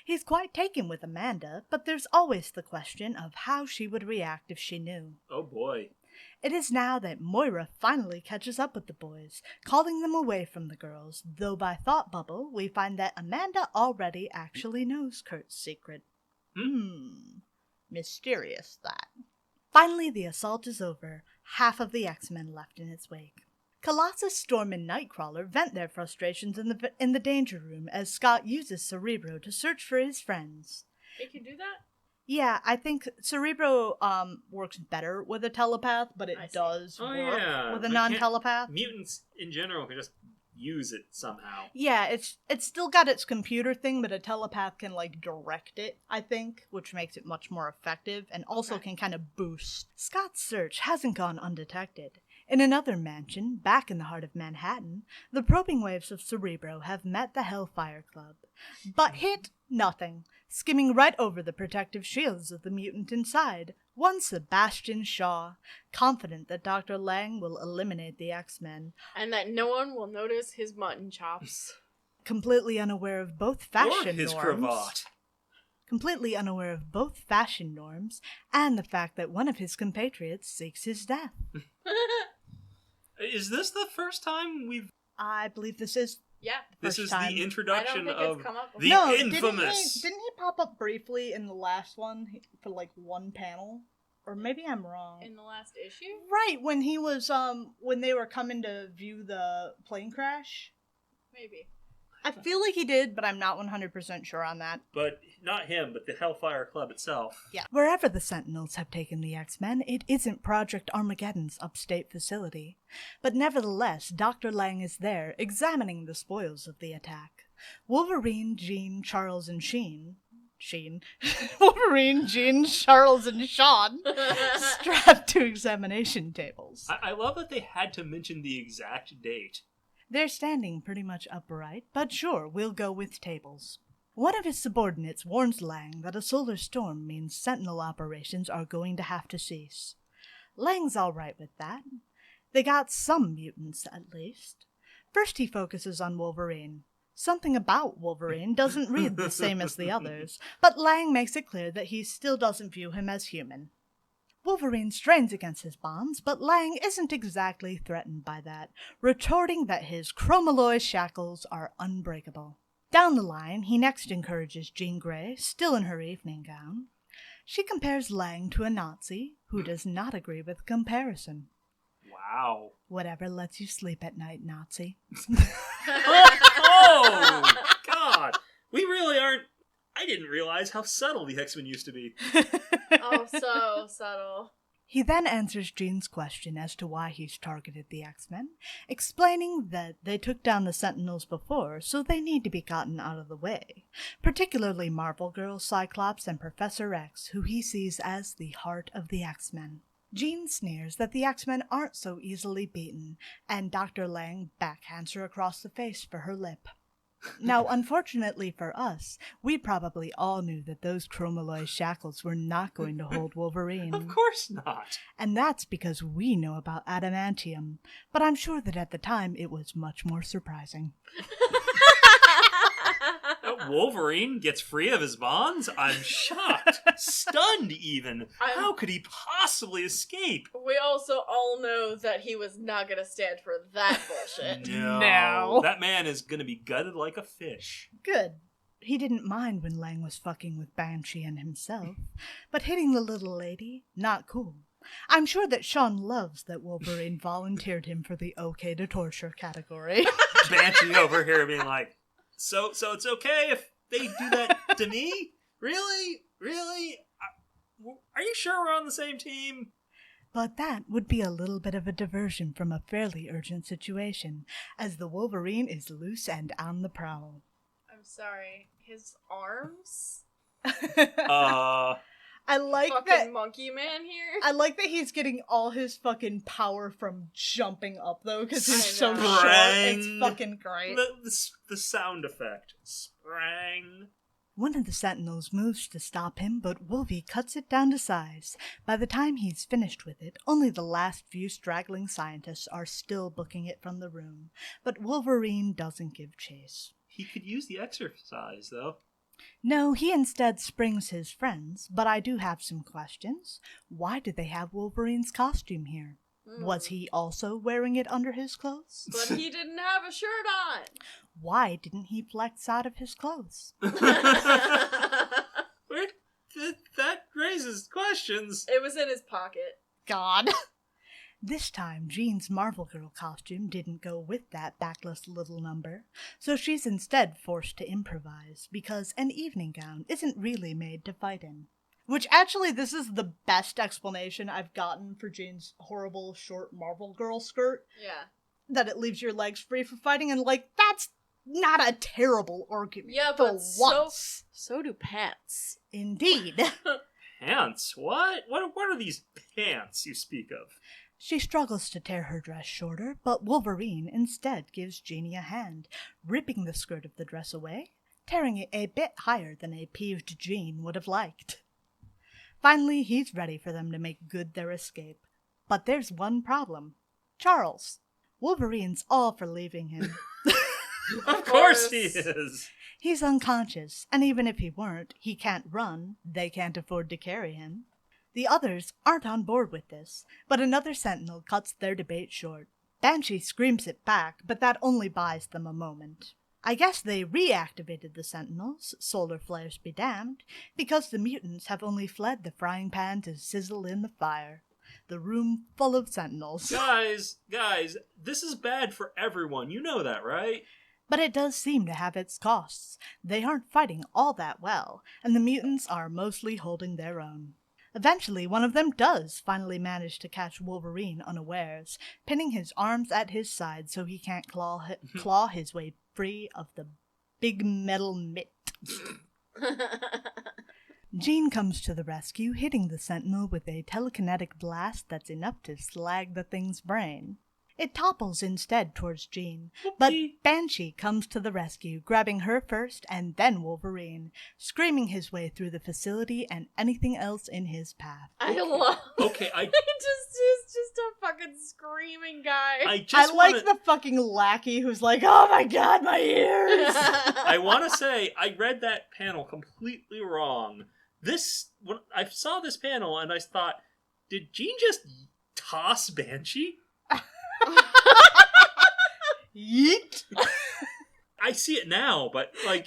He's quite taken with Amanda, but there's always the question of how she would react if she knew. Oh boy. It is now that Moira finally catches up with the boys, calling them away from the girls, though by thought bubble we find that Amanda already actually knows Kurt's secret. Mysterious, that. Finally, the assault is over, half of the X-Men left in its wake. Colossus, Storm, and Nightcrawler vent their frustrations in the danger room as Scott uses Cerebro to search for his friends. They can do that? Yeah, I think Cerebro works better with a telepath, but it does work with a non-telepath. Mutants in general can just use it somehow. Yeah, it's still got its computer thing, but a telepath can, direct it, I think, which makes it much more effective, and also can kind of boost. Scott's search hasn't gone undetected. In another mansion, back in the heart of Manhattan, the probing waves of Cerebro have met the Hellfire Club, but hit nothing, skimming right over the protective shields of the mutant inside. One Sebastian Shaw, confident that Dr. Lang will eliminate the X-Men. And that no one will notice his mutton chops. Completely unaware of both fashion or his norms. cravat. Completely unaware of both fashion norms and the fact that one of his compatriots seeks his death. Is this the first time we've... I believe this is... Yeah. This is time. the introduction of the no, infamous... Didn't he pop up briefly in the last one for one panel? Or maybe I'm wrong. In the last issue? Right, when he was, when they were coming to view the plane crash? Maybe. I feel like he did, but I'm not 100% sure on that. But not him, but the Hellfire Club itself. Yeah. Wherever the Sentinels have taken the X-Men, it isn't Project Armageddon's upstate facility. But nevertheless, Dr. Lang is there, examining the spoils of the attack. Wolverine, Jean, Charles, and Wolverine, Jean, Charles, and Sean strapped to examination tables. I love that they had to mention the exact date. They're standing pretty much upright, but sure, we'll go with tables. One of his subordinates warns Lang that a solar storm means Sentinel operations are going to have to cease. Lang's all right with that. They got some mutants, at least. First he focuses on Wolverine. Something about Wolverine doesn't read the same as the others, but Lang makes it clear that he still doesn't view him as human. Wolverine strains against his bonds, but Lang isn't exactly threatened by that, retorting that his chromaloy shackles are unbreakable. Down the line, he next encourages Jean Grey, still in her evening gown. She compares Lang to a Nazi, who does not agree with comparison. Wow. Whatever lets you sleep at night, Nazi. Oh, God. We really aren't... I didn't realize how subtle the X-Men used to be. Oh, so subtle. He then answers Jean's question as to why he's targeted the X-Men, explaining that they took down the Sentinels before, so they need to be gotten out of the way, particularly Marvel Girl, Cyclops, and Professor X, who he sees as the heart of the X-Men. Jean sneers that the X-Men aren't so easily beaten, and Dr. Lang backhands her across the face for her lip. Now, unfortunately for us, we probably all knew that those chromaloid shackles were not going to hold Wolverine. Of course not. And that's because we know about adamantium, but I'm sure that at the time it was much more surprising. Wolverine gets free of his bonds? I'm shocked. Stunned, even. How could he possibly escape? We also all know that he was not going to stand for that bullshit. No. That man is going to be gutted like a fish. Good. He didn't mind when Lang was fucking with Banshee and himself, but hitting the little lady, not cool. I'm sure that Sean loves that Wolverine volunteered him for the okay to torture category. Banshee over here being like, So it's okay if they do that to me? Really? Really? Are you sure we're on the same team? But that would be a little bit of a diversion from a fairly urgent situation, as the Wolverine is loose and on the prowl. I'm sorry. His arms? I like fucking that monkey man here. I like that he's getting all his fucking power from jumping up, though, because he's so Sprang. short. It's fucking great. The sound effect. Sprang. One of the Sentinels moves to stop him, but Wolvie cuts it down to size. By the time he's finished with it, only the last few straggling scientists are still booking it from the room. But Wolverine doesn't give chase. He could use the exercise, though. No, he instead springs his friends, but I do have some questions. Why did they have Wolverine's costume here? Was he also wearing it under his clothes? But he didn't have a shirt on. Why didn't he flex out of his clothes? That raises questions. It was in his pocket. God. This time, Jean's Marvel Girl costume didn't go with that backless little number, so she's instead forced to improvise, because an evening gown isn't really made to fight in. Which, actually, this is the best explanation I've gotten for Jean's horrible short Marvel Girl skirt. Yeah. That it leaves your legs free for fighting, and, like, that's not a terrible argument. Yeah, for but once. so do pants. Indeed. Pants? What? What are these pants you speak of? She struggles to tear her dress shorter, but Wolverine instead gives Jeannie a hand, ripping the skirt of the dress away, tearing it a bit higher than a peeved Jean would have liked. Finally, he's ready for them to make good their escape. But there's one problem. Charles. Wolverine's all for leaving him. Of course he is. He's unconscious, and even if he weren't, he can't run. They can't afford to carry him. The others aren't on board with this, but another Sentinel cuts their debate short. Banshee screams it back, but that only buys them a moment. I guess they reactivated the Sentinels, solar flares be damned, because the mutants have only fled the frying pan to sizzle in the fire. The room full of Sentinels. Guys, this is bad for everyone. You know that, right? But it does seem to have its costs. They aren't fighting all that well, and the mutants are mostly holding their own. Eventually, one of them does finally manage to catch Wolverine unawares, pinning his arms at his side so he can't claw his way free of the big metal mitt. Jean comes to the rescue, hitting the Sentinel with a telekinetic blast that's enough to slag the thing's brain. It topples instead towards Jean, but Banshee comes to the rescue, grabbing her first and then Wolverine, screaming his way through the facility and anything else in his path. I love Okay, he's just a fucking screaming guy. I like the fucking lackey who's like, oh my god, my ears! I want to say, I read that panel completely wrong. When I saw this panel and I thought, did Jean just toss Banshee? Yeet! I see it now, but like,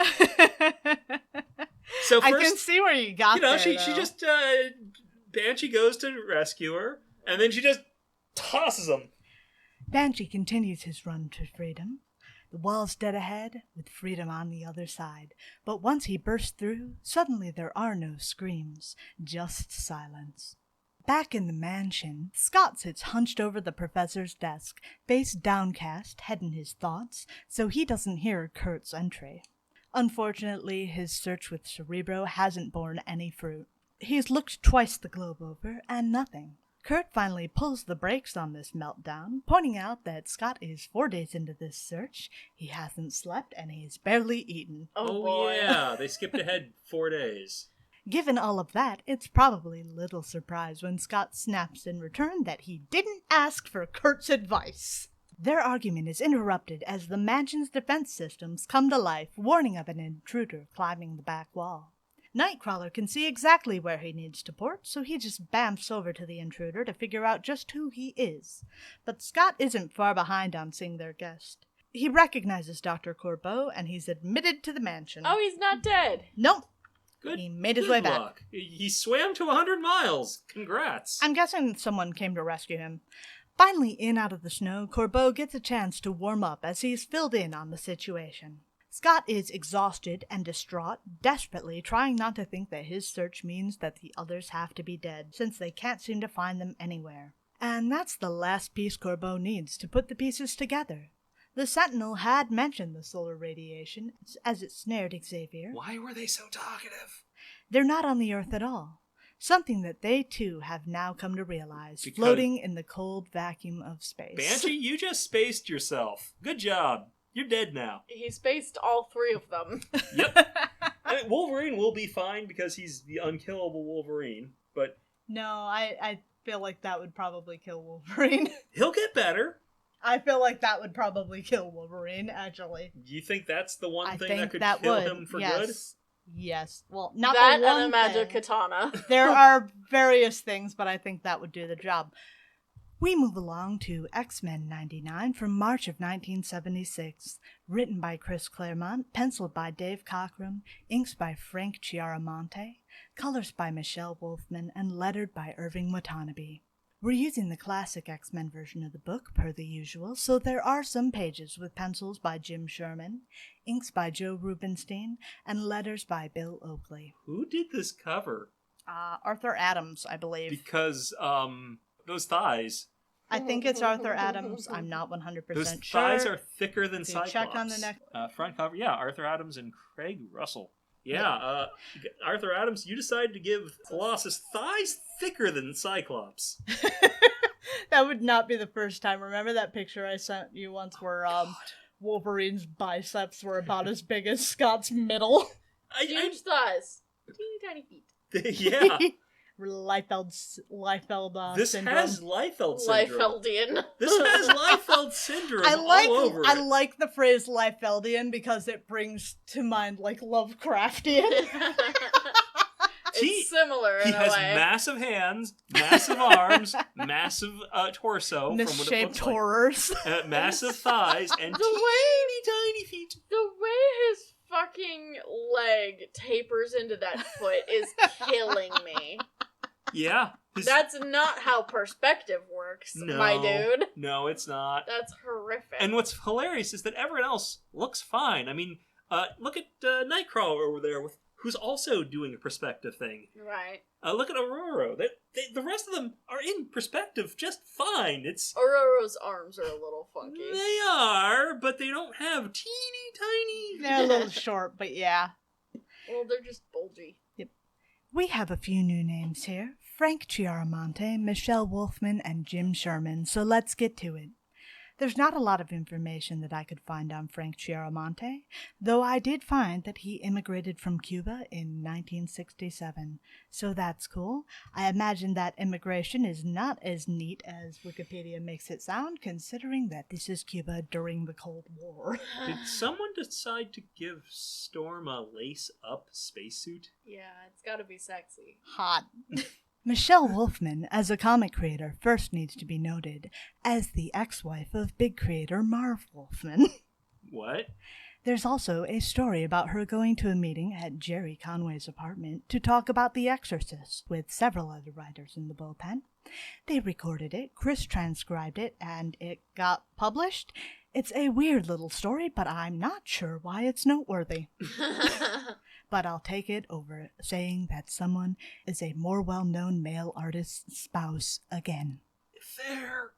so first, I can see where you got there, she just Banshee goes to rescue her, and then she just tosses him. Banshee continues his run to freedom. The wall's dead ahead, with freedom on the other side. But once he bursts through, suddenly there are no screams, just silence. Back in the mansion, Scott sits hunched over the professor's desk, face downcast, head in his thoughts, so he doesn't hear Kurt's entry. Unfortunately, his search with Cerebro hasn't borne any fruit. He's looked twice the globe over, and nothing. Kurt finally pulls the brakes on this meltdown, pointing out that Scott is 4 days into this search, he hasn't slept, and he's barely eaten. Oh boy. Yeah, they skipped ahead 4 days. Given all of that, it's probably little surprise when Scott snaps in return that he didn't ask for Kurt's advice. Their argument is interrupted as the mansion's defense systems come to life, warning of an intruder climbing the back wall. Nightcrawler can see exactly where he needs to port, so he just bamfs over to the intruder to figure out just who he is. But Scott isn't far behind on seeing their guest. He recognizes Dr. Corbeau, and he's admitted to the mansion. Oh, he's not dead. Nope. Good. He made his good way back. luck. He swam to 100 miles. Congrats. I'm guessing someone came to rescue him. Finally in out of the snow, Corbeau gets a chance to warm up as he's filled in on the situation. Scott is exhausted and distraught, desperately trying not to think that his search means that the others have to be dead, since they can't seem to find them anywhere. And that's the last piece Corbeau needs to put the pieces together. The Sentinel had mentioned the solar radiation as it snared Xavier. Why were they so talkative? They're not on the Earth at all. Something that they too have now come to realize, Because- floating in the cold vacuum of space. Banshee, you just spaced yourself. Good job. You're dead now. He spaced all 3 of them. Yep. I mean, Wolverine will be fine because he's the unkillable Wolverine, but No, I feel like that would probably kill Wolverine. he'll get better. I feel like that would probably kill Wolverine, actually. You think that's the one I thing think that could that kill would. him for yes. good? Yes. Well, not That the one and a magic thing. katana. There are various things, but I think that would do the job. We move along to X-Men 99 from March of 1976, written by Chris Claremont, penciled by Dave Cockrum, inks by Frank Chiaramonte, colors by Michelle Wolfman, and lettered by Irving Watanabe. We're using the classic X-Men version of the book, per the usual, so there are some pages with pencils by Jim Sherman, inks by Joe Rubenstein, and letters by Bill Oakley. Who did this cover? Arthur Adams, I believe. Because, those thighs. I think it's Arthur Adams. I'm not 100% Those sure. thighs are thicker than So Cyclops. check on the next. Front cover, yeah, Arthur Adams and Craig Russell. Yeah, Arthur Adams, you decided to give Colossus thighs thicker than Cyclops. That would not be the first time. Remember that picture I sent you once where Wolverine's biceps were about as big as Scott's middle? Huge thighs. Teeny tiny feet. Yeah. Liefeld This syndrome. has Liefeld syndrome. Liefeldian. This has Liefeld syndrome I all over I it. like the phrase Liefeldian because it brings to mind like Lovecraftian. It's similar He in a has way. massive hands, massive arms, massive torso, from what it Misshaped looks like. horrors. Massive thighs, and The way- tiny feet. The way his fucking leg tapers into that foot is killing me. Yeah. That's not how perspective works, my dude. No, it's not. That's horrific. And what's hilarious is that everyone else looks fine. I mean, look at Nightcrawler over there, who's also doing a perspective thing. Right. Look at Aurora. The rest of them are in perspective just fine. Aurora's arms are a little funky. They are, but they don't have teeny tiny. They're a little short, but yeah. Well, they're just bulgy. We have a few new names here. Frank Chiaramonte, Michelle Wolfman, and Jim Sherman, so let's get to it. There's not a lot of information that I could find on Frank Chiaramonte, though I did find that he immigrated from Cuba in 1967, so that's cool. I imagine that immigration is not as neat as Wikipedia makes it sound, considering that this is Cuba during the Cold War. Did someone decide to give Storm a lace-up spacesuit? Yeah, it's gotta be sexy. Hot. Michelle Wolfman, as a comic creator, first needs to be noted as the ex-wife of big creator Marv Wolfman. What? There's also a story about her going to a meeting at Jerry Conway's apartment to talk about The Exorcist with several other writers in the bullpen. They recorded it, Chris transcribed it, and it got published. It's a weird little story, but I'm not sure why it's noteworthy. But I'll take it over saying that someone is a more well-known male artist's spouse again. Fair.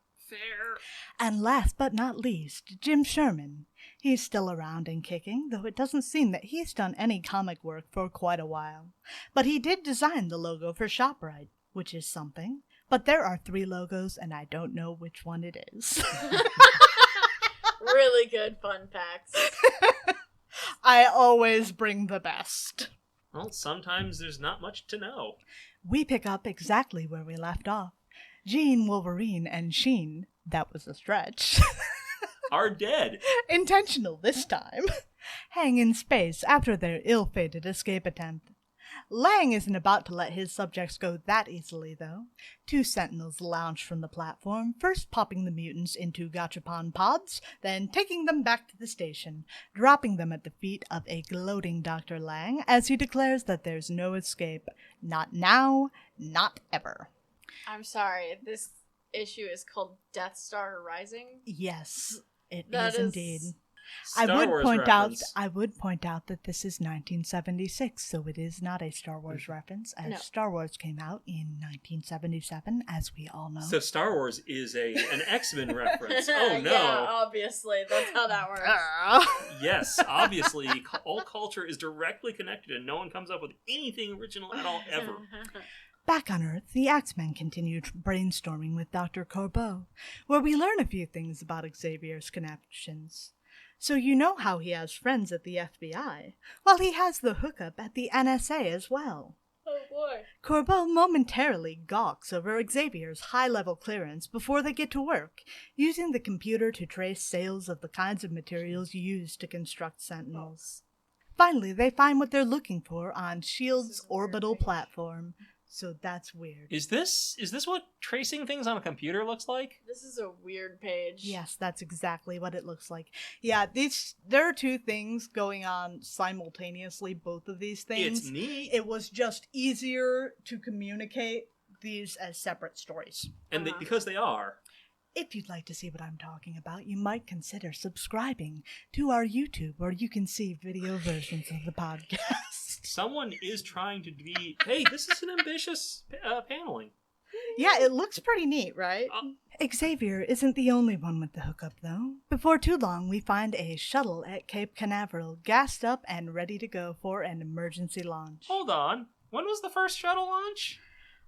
And last but not least, Jim Sherman. He's still around and kicking, though it doesn't seem that he's done any comic work for quite a while. But he did design the logo for ShopRite, which is something. But there are 3 logos, and I don't know which one it is. Really good fun facts. I always bring the best. Well, sometimes there's not much to know. We pick up exactly where we left off. Jean, Wolverine, and Sheen, that was a stretch, are dead. Intentional this time, hang in space after their ill-fated escape attempt. Lang isn't about to let his subjects go that easily, though. 2 Sentinels launch from the platform, first popping the mutants into gachapon pods, then taking them back to the station, dropping them at the feet of a gloating Dr. Lang as he declares that there's no escape. Not now, not ever. I'm sorry, this issue is called Death Star Rising? Yes, it That is indeed. Star I Wars would reference. point out that this is 1976, so it is not a Star Wars reference, as No. Star Wars came out in 1977, as we all know. So Star Wars is an X-Men reference. Oh no. Yeah, obviously, that's how that works. Yes, obviously, all culture is directly connected and no one comes up with anything original at all, ever. Back on Earth, the Axemen continued brainstorming with Dr. Corbeau, where we learn a few things about Xavier's connections. So you know how he has friends at the FBI? Well, he has the hookup at the NSA as well. Oh boy. Corbeau momentarily gawks over Xavier's high-level clearance before they get to work, using the computer to trace sales of the kinds of materials used to construct Sentinels. Finally, they find what they're looking for on S.H.I.E.L.D.'s orbital platform. So that's weird. Is this what tracing things on a computer looks like? This is a weird page. Yes, that's exactly what it looks like. Yeah, there are 2 things going on simultaneously, both of these things. It's neat. It was just easier to communicate these as separate stories. And because they are. If you'd like to see what I'm talking about, you might consider subscribing to our YouTube, where you can see video versions of the podcast. Someone is trying to be, hey, this is an ambitious paneling. Yeah, it looks pretty neat, right? Xavier isn't the only one with the hookup, though. Before too long, we find a shuttle at Cape Canaveral, gassed up and ready to go for an emergency launch. Hold on. When was the first shuttle launch?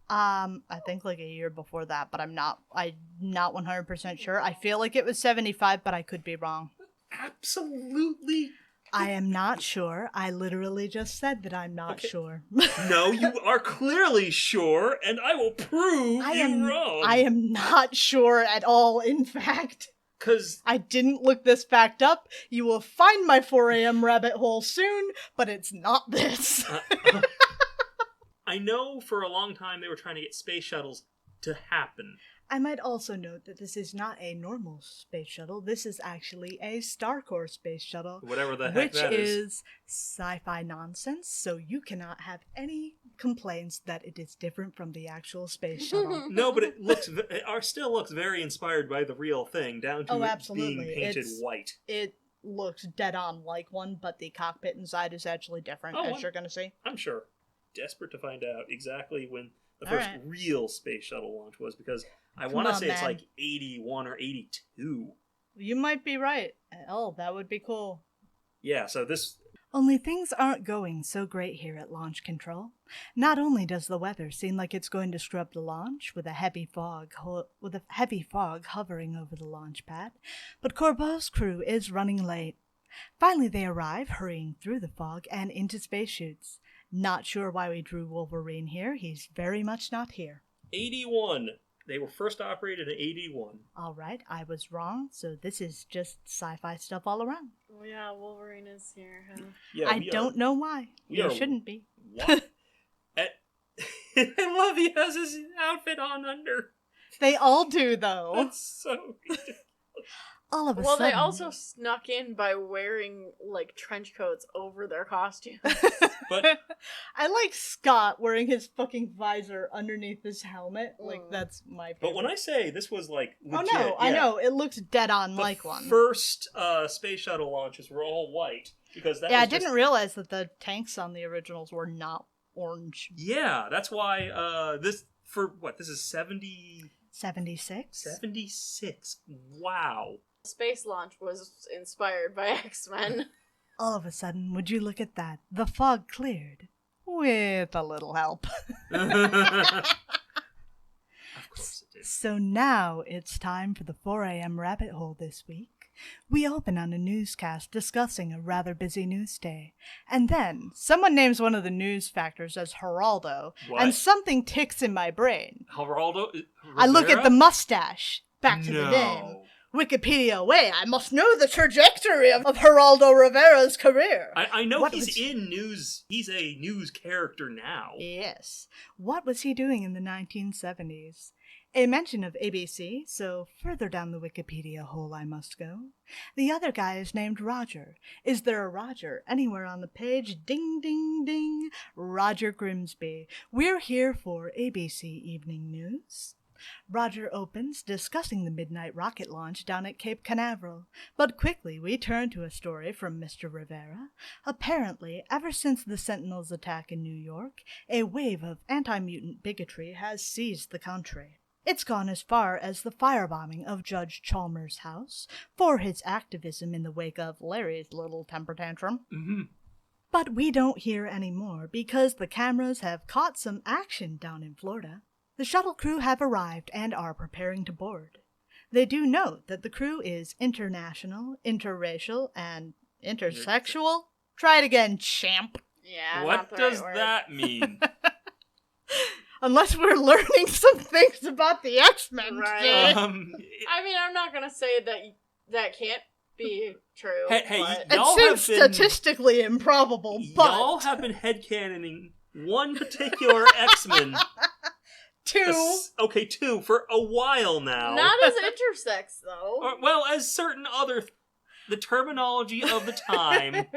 I think like a year before that, but I'm not 100% sure. I feel like it was 75, but I could be wrong. Absolutely. I am not sure. I literally just said that I'm not sure. No, you are clearly sure, and I will prove you wrong. I am not sure at all, in fact. 'Cause I didn't look this fact up. You will find my 4 a.m. rabbit hole soon, but it's not this. I know for a long time they were trying to get space shuttles to happen. I might also note that this is not a normal space shuttle. This is actually a StarCorps space shuttle. Whatever the heck which that is. is sci-fi nonsense, so you cannot have any complaints that it is different from the actual space shuttle. No, but it still looks very inspired by the real thing, down to it being painted white. It looks dead on like one, but the cockpit inside is actually different, as you're going to see. I'm sure. Desperate to find out exactly when the first real space shuttle launch was, because I want to say it's like 81 or 82. You might be right. Oh, that would be cool. Yeah, so this... Only things aren't going so great here at Launch Control. Not only does the weather seem like it's going to scrub the launch with a heavy fog hovering over the launch pad, but Corbeau's crew is running late. Finally they arrive, hurrying through the fog and into space chutes. Not sure why we drew Wolverine here. He's very much not here. 81. They were first operated in 81. Alright, I was wrong, so this is just sci-fi stuff all around. Oh yeah, Wolverine is here, huh? Yeah, I don't know why. You shouldn't be. What? I love he has his outfit on under. They all do, though. That's so ridiculous. All of a Well, sudden... they also snuck in by wearing, like, trench coats over their costumes. But I like Scott wearing his fucking visor underneath his helmet. Like, that's my favorite. But when I say this was, like, legit... Oh, no, I know. It looks dead on like one. The first space shuttle launches were all white. Because that I didn't realize that the tanks on the originals were not orange. Yeah, that's why this is 70... 76? 76. Wow. Space launch was inspired by X-Men. All of a sudden, would you look at that? The fog cleared. With a little help. Of course it did. So now it's time for the 4 a.m. rabbit hole this week. We open on a newscast discussing a rather busy news day. And then, someone names one of the news factors as Geraldo, and something ticks in my brain. Geraldo Rivera? I look at the mustache. Back to the name. Wikipedia away, I must know the trajectory of Geraldo Rivera's career. I know he's in news. He's a news character now. Yes. What was he doing in the 1970s? A mention of ABC, so further down the Wikipedia hole I must go. The other guy is named Roger. Is there a Roger anywhere on the page? Ding, ding, ding. Roger Grimsby. We're here for ABC Evening News. Roger opens, discussing the midnight rocket launch down at Cape Canaveral. But quickly we turn to a story from Mr. Rivera. Apparently, ever since the Sentinels attack in New York, a wave of anti-mutant bigotry has seized the country. It's gone as far as the firebombing of Judge Chalmers' house for his activism in the wake of Larry's little temper tantrum. Mm-hmm. But we don't hear any more because the cameras have caught some action down in Florida. The shuttle crew have arrived and are preparing to board. They do note that the crew is international, interracial, and intersexual. Try it again, champ. Yeah, what not the does right that mean? Unless we're learning some things about the X-Men. Right. I I mean, I'm not gonna say that can't be true. Hey, but... y'all it seems have been, statistically improbable, but... Y'all have been headcanoning one particular X-Men. Two for a while now. Not as intersex, though. Well, as certain other... The terminology of the time...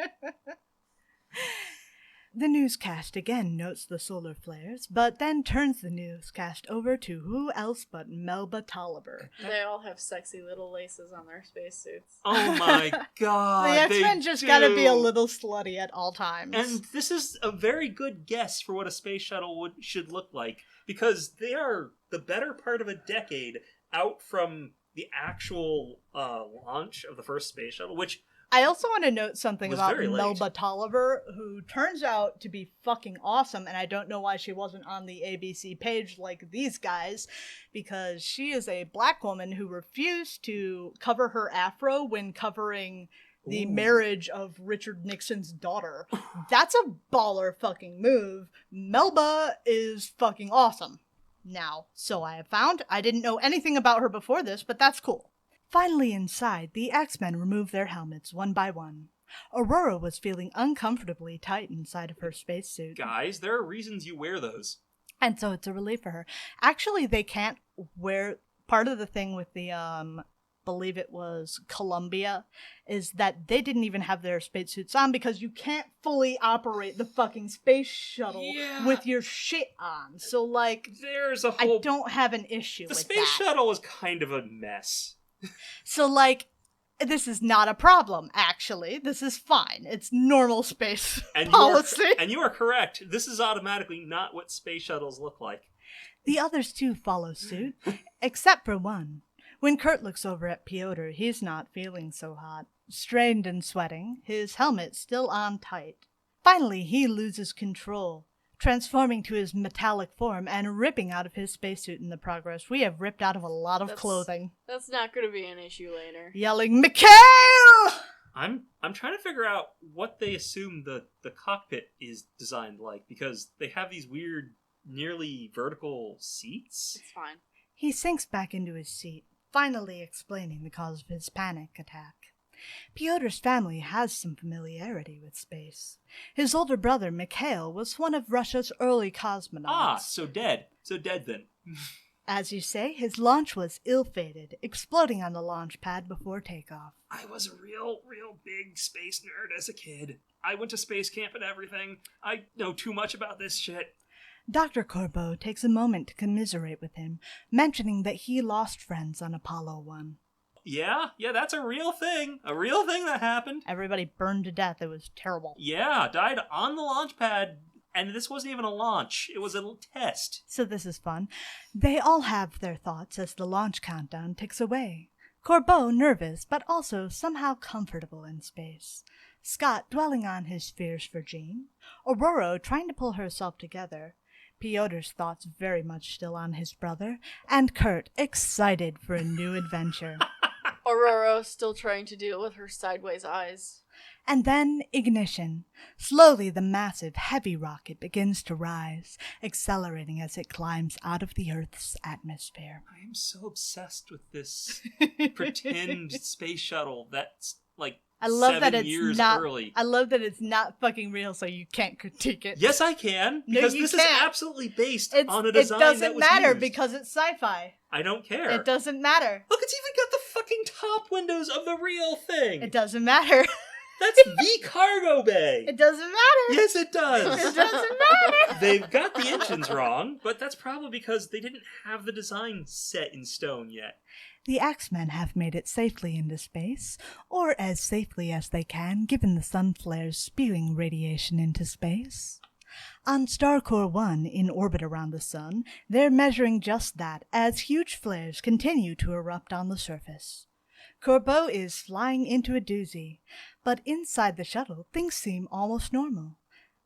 The newscast again notes the solar flares, but then turns the newscast over to who else but Melba Tolliver. They all have sexy little laces on their spacesuits. Oh my god. The X-Men just gotta be a little slutty at all times. And this is a very good guess for what a space shuttle should look like, because they are the better part of a decade out from the actual launch of the first space shuttle, which... I also want to note something about very late. Melba Tolliver, who turns out to be fucking awesome, and I don't know why she wasn't on the ABC page like these guys, because she is a black woman who refused to cover her afro when covering the marriage of Richard Nixon's daughter. That's a baller fucking move. Melba is fucking awesome. Now, so I have found. I didn't know anything about her before this, but that's cool. Finally inside, the X-Men remove their helmets one by one. Aurora was feeling uncomfortably tight inside of her spacesuit. Guys, there are reasons you wear those. And so it's a relief for her. Actually, they can't wear... Part of the thing with the, believe it was Columbia, is that they didn't even have their spacesuits on because you can't fully operate the fucking space shuttle with your shit on. So, like, there's a whole... I don't have an issue with that. The space shuttle was kind of a mess. So, like, this is not a problem, actually. This is fine. It's normal space policy. And you are correct. This is automatically not what space shuttles look like. The others, too, follow suit, except for one. When Kurt looks over at Piotr, he's not feeling so hot. Strained and sweating, his helmet still on tight. Finally, he loses control, transforming to his metallic form and ripping out of his spacesuit in the progress. We have ripped out of a lot of clothing. That's not going to be an issue later. Yelling, Mikhail! I'm trying to figure out what they assume the cockpit is designed like, because they have these weird, nearly vertical seats. It's fine. He sinks back into his seat, finally explaining the cause of his panic attack. Piotr's family has some familiarity with space. His older brother, Mikhail, was one of Russia's early cosmonauts. Ah, so dead. So dead then. As you say, his launch was ill-fated, exploding on the launch pad before takeoff. I was a real big space nerd as a kid. I went to space camp and everything. I know too much about this shit. Dr. Corbeau takes a moment to commiserate with him, mentioning that he lost friends on Apollo 1. Yeah, that's a real thing. A real thing that happened. Everybody burned to death. It was terrible. Yeah, died on the launch pad. And this wasn't even a launch. It was a little test. So this is fun. They all have their thoughts as the launch countdown ticks away. Corbeau nervous, but also somehow comfortable in space. Scott dwelling on his fears for Jean. Aurora trying to pull herself together. Piotr's thoughts very much still on his brother. And Kurt excited for a new adventure. Aurora still trying to deal with her sideways eyes. And then ignition. Slowly the massive, heavy rocket begins to rise, accelerating as it climbs out of the Earth's atmosphere. I am so obsessed with this pretend space shuttle that's like I love 7 that it's years not, early. I love that it's not fucking real, so you can't critique it. Yes, I can, because No, you this can't. is absolutely based on a design It doesn't that was matter used. because it's sci-fi. I don't care. It doesn't matter. Look, it's even got the fucking top windows of the real thing. It doesn't matter. That's the cargo bay. It doesn't matter. Yes, it does. It doesn't matter. They've got the engines wrong, but that's probably because they didn't have the design set in stone yet. The X-Men have made it safely into space, or as safely as they can given the sun flares spewing radiation into space. On Starcore 1, in orbit around the sun, they're measuring just that as huge flares continue to erupt on the surface. Corbeau is flying into a doozy, but inside the shuttle things seem almost normal.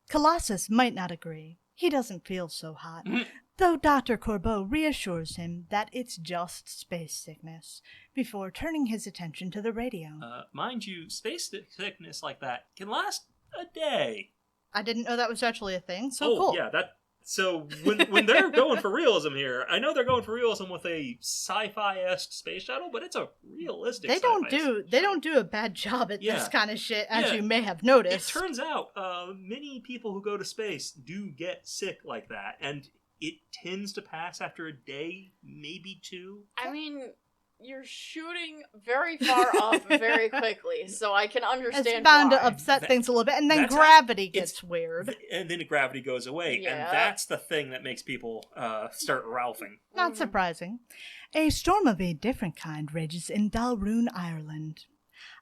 Colossus might not agree. He doesn't feel so hot, though Dr. Corbeau reassures him that it's just space sickness, before turning his attention to the radio. Mind you, space sickness like that can last a day. I didn't know that was actually a thing, so cool. Yeah, so when they're going for realism here, I know they're going for realism with a sci-fi-esque space shuttle, but it's a realistic They don't do a bad job at this kind of shit, as you may have noticed. It turns out many people who go to space do get sick like that, and it tends to pass after a day, maybe 2. I mean, you're shooting very far up very quickly, so I can understand It's bound why. to upset things a little bit, and then gravity gets weird. And then gravity goes away, and that's the thing that makes people start ralphing. Not surprising. A storm of a different kind rages in Dalroon, Ireland.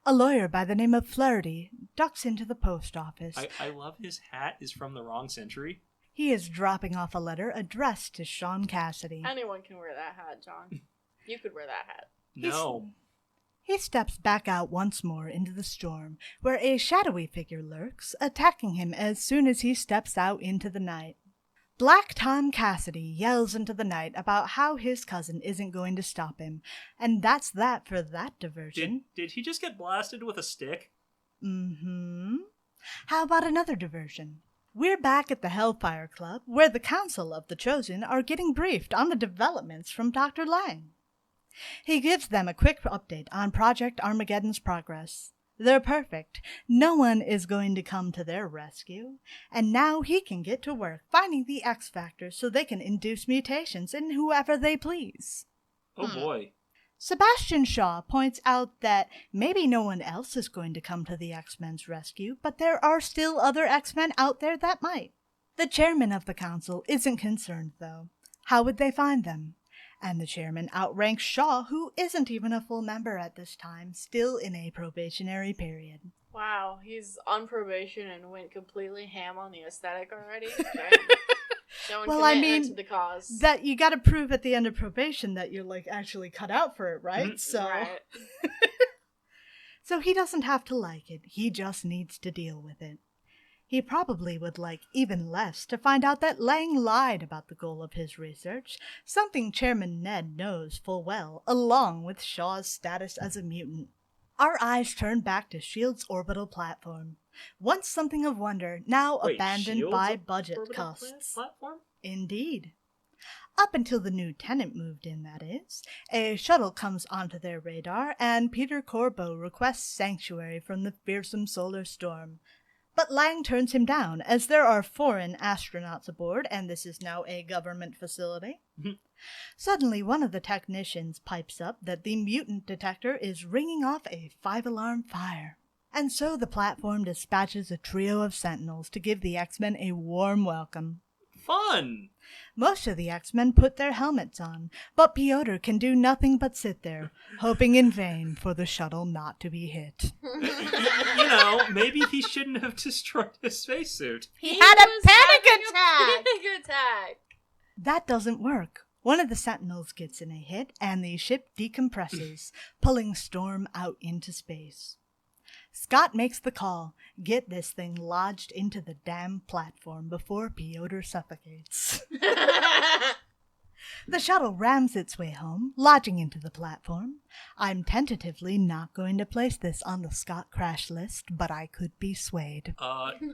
A lawyer by the name of Flaherty ducks into the post office. I love his hat is from the wrong century. He is dropping off a letter addressed to Sean Cassidy. Anyone can wear that hat, John. You could wear that hat. No. He steps back out once more into the storm, where a shadowy figure lurks, attacking him as soon as he steps out into the night. Black Tom Cassidy yells into the night about how his cousin isn't going to stop him, and that's that for that diversion. Did he just get blasted with a stick? Mm-hmm. How about another diversion? We're back at the Hellfire Club, where the Council of the Chosen are getting briefed on the developments from Dr. Lang. He gives them a quick update on Project Armageddon's progress. They're perfect. No one is going to come to their rescue. And now he can get to work finding the X Factor so they can induce mutations in whoever they please. Oh boy. Sebastian Shaw points out that maybe no one else is going to come to the X-Men's rescue, but there are still other X-Men out there that might. The chairman of the council isn't concerned, though. How would they find them? And the chairman outranks Shaw, who isn't even a full member at this time, still in a probationary period. Wow, he's on probation and went completely ham on the aesthetic already? No one to the cause. That you gotta prove at the end of probation that you're, actually cut out for it, right? Right. So he doesn't have to like it, he just needs to deal with it. He probably would like even less to find out that Lang lied about the goal of his research, something Chairman Ned knows full well, along with Shaw's status as a mutant. Our eyes turn back to S.H.I.E.L.D.'s orbital platform. Once something of wonder, now abandoned by budget costs. Platform? Indeed. Up until the new tenant moved in, that is. A shuttle comes onto their radar, and Peter Corbeau requests sanctuary from the fearsome solar storm. But Lang turns him down, as there are foreign astronauts aboard, and this is now a government facility. Suddenly, one of the technicians pipes up that the mutant detector is ringing off a 5-alarm fire. And so the platform dispatches a trio of Sentinels to give the X-Men a warm welcome. Fun! Most of the X-Men put their helmets on, but Piotr can do nothing but sit there, hoping in vain for the shuttle not to be hit. Maybe he shouldn't have destroyed his spacesuit. He had a panic attack! That doesn't work. One of the Sentinels gets in a hit, and the ship decompresses, pulling Storm out into space. Scott makes the call. Get this thing lodged into the damn platform before Piotr suffocates. The shuttle rams its way home, lodging into the platform. I'm tentatively not going to place this on the Scott crash list, but I could be swayed.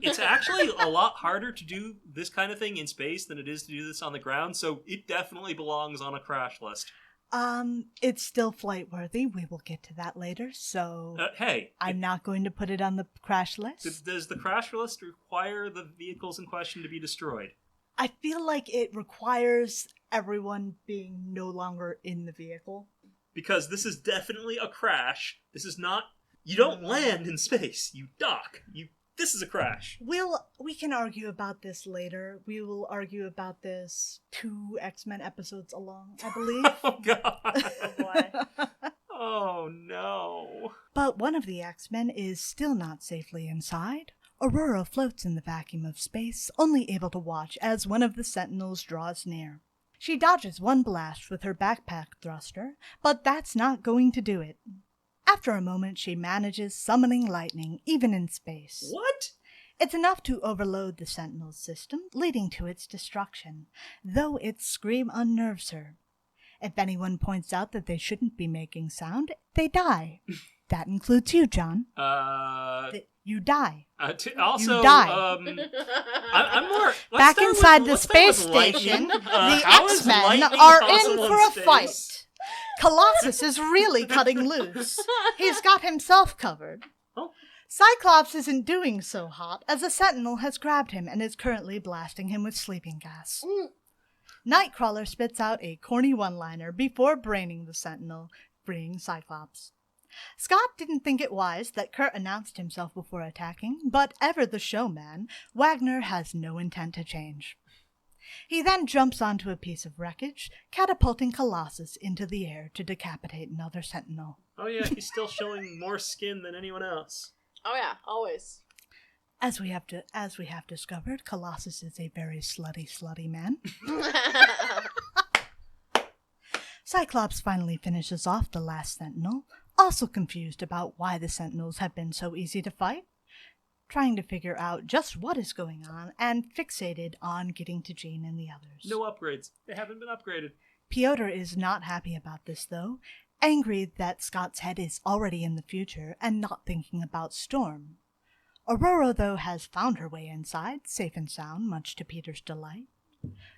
It's actually a lot harder to do this kind of thing in space than it is to do this on the ground, so it definitely belongs on a crash list. It's still flight worthy. We will get to that later, so... I'm not going to put it on the crash list. Does the crash list require the vehicles in question to be destroyed? I feel like it requires everyone being no longer in the vehicle. Because this is definitely a crash. This is not... You don't land in space. You dock. This is a crash. We can argue about this later. We will argue about this 2 X-Men episodes along, I believe. Oh, God. Oh, boy. Oh, no. But one of the X-Men is still not safely inside. Aurora floats in the vacuum of space, only able to watch as one of the Sentinels draws near. She dodges one blast with her backpack thruster, but that's not going to do it. After a moment, she manages summoning lightning, even in space. What? It's enough to overload the Sentinel's system, leading to its destruction, though its scream unnerves her. If anyone points out that they shouldn't be making sound, they die. That includes you, John. You die. Also, you die. I'm more... Back inside the space station, the X-Men are in for a fight. Colossus is really cutting loose. He's got himself covered. Oh. Cyclops isn't doing so hot, as a Sentinel has grabbed him and is currently blasting him with sleeping gas. Nightcrawler spits out a corny one-liner before braining the Sentinel, freeing Cyclops. Scott didn't think it wise that Kurt announced himself before attacking, but ever the showman, Wagner has no intent to change. He then jumps onto a piece of wreckage, catapulting Colossus into the air to decapitate another Sentinel. Oh yeah, he's still showing more skin than anyone else. Oh yeah, always. As we have discovered, Colossus is a very slutty man. Cyclops finally finishes off the last Sentinel, also confused about why the Sentinels have been so easy to fight, trying to figure out just what is going on, and fixated on getting to Jean and the others. No upgrades. They haven't been upgraded. Piotr is not happy about this, though, angry that Scott's head is already in the future and not thinking about Storm. Aurora, though, has found her way inside, safe and sound, much to Peter's delight.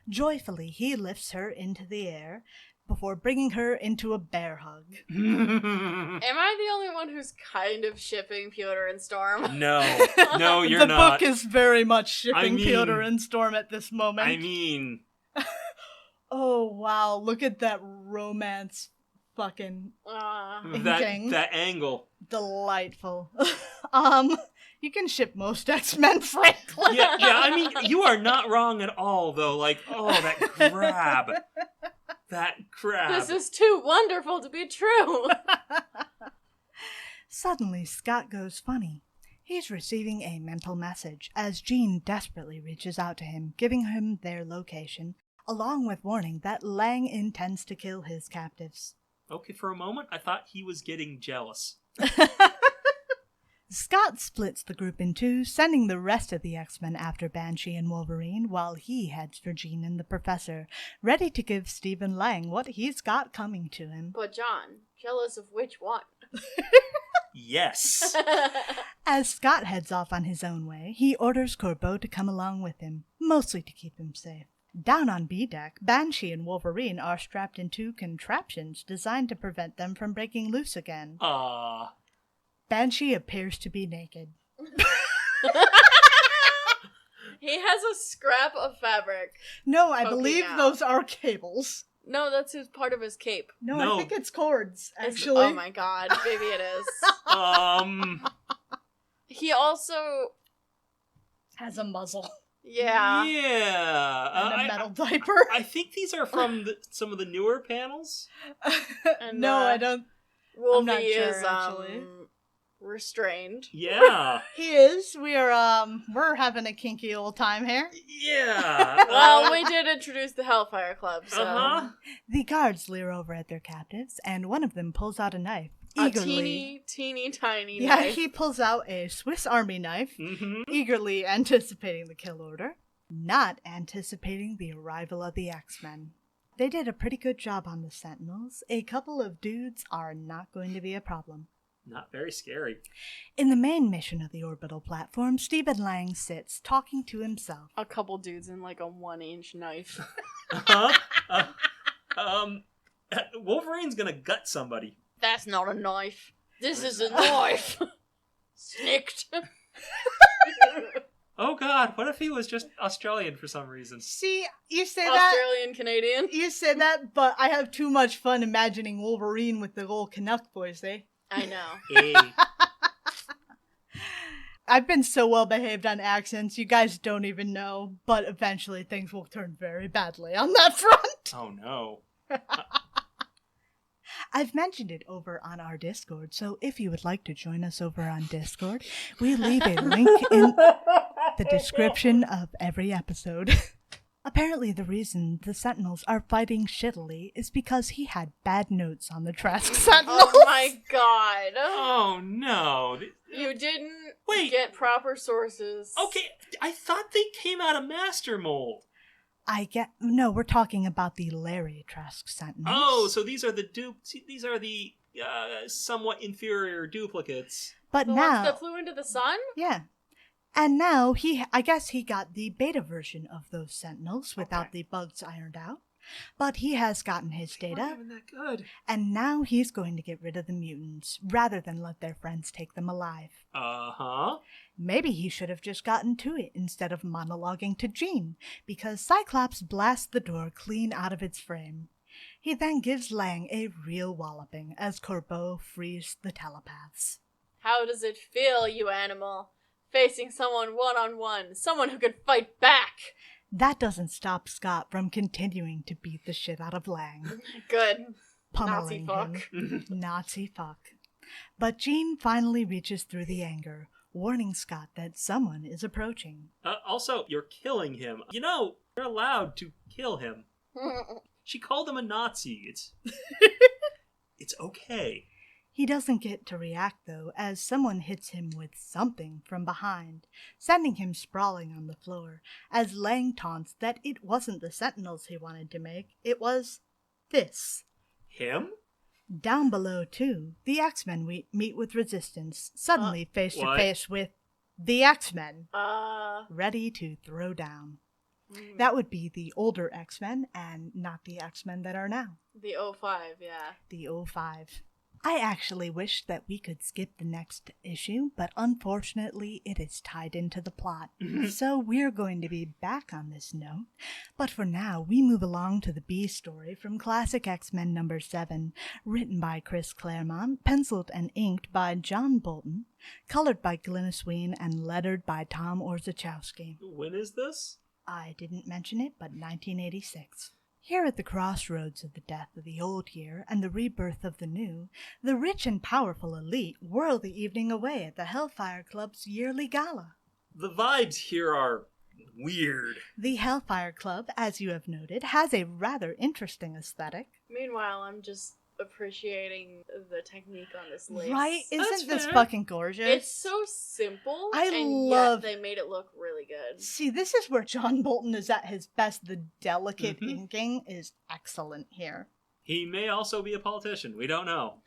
Joyfully, he lifts her into the air before bringing her into a bear hug. Am I the only one who's kind of shipping Piotr and Storm? No, you're the not. The book is very much shipping Piotr and Storm at this moment. I mean... Oh, wow, look at that romance fucking inking. That angle. Delightful. You can ship most X-Men, frankly. Yeah, I mean, you are not wrong at all, though. Like, oh, that grab. That crab. This is too wonderful to be true. Suddenly, Scott goes funny. He's receiving a mental message as Jean desperately reaches out to him, giving him their location, along with warning that Lang intends to kill his captives. Okay, for a moment, I thought he was getting jealous. Scott splits the group in two, sending the rest of the X-Men after Banshee and Wolverine, while he heads for Jean and the Professor, ready to give Stephen Lang what he's got coming to him. But John, jealous of which one? Yes. As Scott heads off on his own way, he orders Corbeau to come along with him, mostly to keep him safe. Down on B-Deck, Banshee and Wolverine are strapped into contraptions designed to prevent them from breaking loose again. Aww. Banshee appears to be naked. He has a scrap of fabric. No, I believe those are cables. No, that's part of his cape. No, I think it's cords, actually. Oh my god, maybe it is. He also has a muzzle. Yeah. Yeah. And a metal diaper. I think these are from some of the newer panels. And, no, I don't. Wolvie I'm not sure, is actually. restrained. Yeah. He is. We're having a kinky old time here. Yeah. Well, we did introduce the Hellfire Club, so The guards leer over at their captives, and one of them pulls out a knife. a Eagerly. teeny tiny Yeah, knife. he pulls out a Swiss Army knife, Mm-hmm. eagerly anticipating the kill order, not anticipating the arrival of the X-Men. They did a pretty good job on the Sentinels. A couple of dudes are not going to be a problem. Not very scary. In the main mission of the orbital platform, Stephen Lang sits talking to himself. A couple dudes in like a 1-inch knife. Wolverine's gonna gut somebody. That's not a knife. This is a knife. Snicked. Oh god, what if he was just Australian for some reason? See, you say that. Australian Canadian. You said that, but I have too much fun imagining Wolverine with the old Canuck voice, eh? I know. Hey. I've been so well behaved on accents, you guys don't even know, but eventually things will turn very badly on that front. Oh no. I've mentioned it over on our Discord, so if you would like to join us over on Discord, we leave a link in the description of every episode. Apparently the reason the Sentinels are fighting shittily is because he had bad notes on the Trask Sentinels. Oh my god. Oh no. You didn't Wait. get proper sources. Okay, I thought they came out of Master Mold. No, we're talking about the Larry Trask Sentinels. Oh, so these are the these are the somewhat inferior duplicates. But The now, ones that flew into the sun? yeah. And now I guess he got the beta version of those Sentinels without the bugs ironed out. But he has gotten his They weren't data, even that good. and now he's going to get rid of the mutants rather than let their friends take them alive. Uh-huh. Maybe he should have just gotten to it instead of monologuing to Jean, because Cyclops blasts the door clean out of its frame. He then gives Lang a real walloping as Corbeau frees the telepaths. How does it feel, you animal? Facing someone one-on-one. Someone who can fight back. That doesn't stop Scott from continuing to beat the shit out of Lang, Good. pummeling Nazi him. Nazi fuck. But Jean finally reaches through the anger, warning Scott that someone is approaching. Also, you're killing him. You know, you're allowed to kill him. She called him a Nazi. It's okay. He doesn't get to react, though, as someone hits him with something from behind, sending him sprawling on the floor, as Lang taunts that it wasn't the Sentinels he wanted to make, it was this. Him? Down below, too, the X-Men meet with Resistance, suddenly face to what? face with the X-Men, Uh, ready to throw down. mm, That would be the older X-Men, and not the X-Men that are now. the 05, yeah. The 05. I actually wish that we could skip the next issue, but unfortunately it is tied into the plot. So we're going to be back on this note. But for now, we move along to the B story from Classic X-Men number 7, written by Chris Claremont, penciled and inked by John Bolton, colored by Glynis Wein, and lettered by Tom Orzechowski. When is this? I didn't mention it, but 1986. Here at the crossroads of the death of the old year and the rebirth of the new, the rich and powerful elite whirl the evening away at the Hellfire Club's yearly gala. The vibes here are weird. The Hellfire Club, as you have noted, has a rather interesting aesthetic. Meanwhile, I'm just appreciating the technique on this lace. Right? That's Isn't this fair. fucking gorgeous? It's so simple, I and love- yet they made it look really good. See, this is where John Bolton is at his best. The delicate Mhm. inking is excellent here. He may also be a politician. We don't know.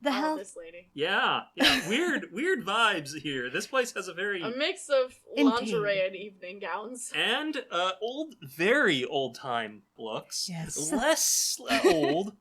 The Oh, hell- this lady. Yeah. Weird vibes here. This place has a very... A mix of Indeed. lingerie and evening gowns. and very old-time looks. Yes. Less old.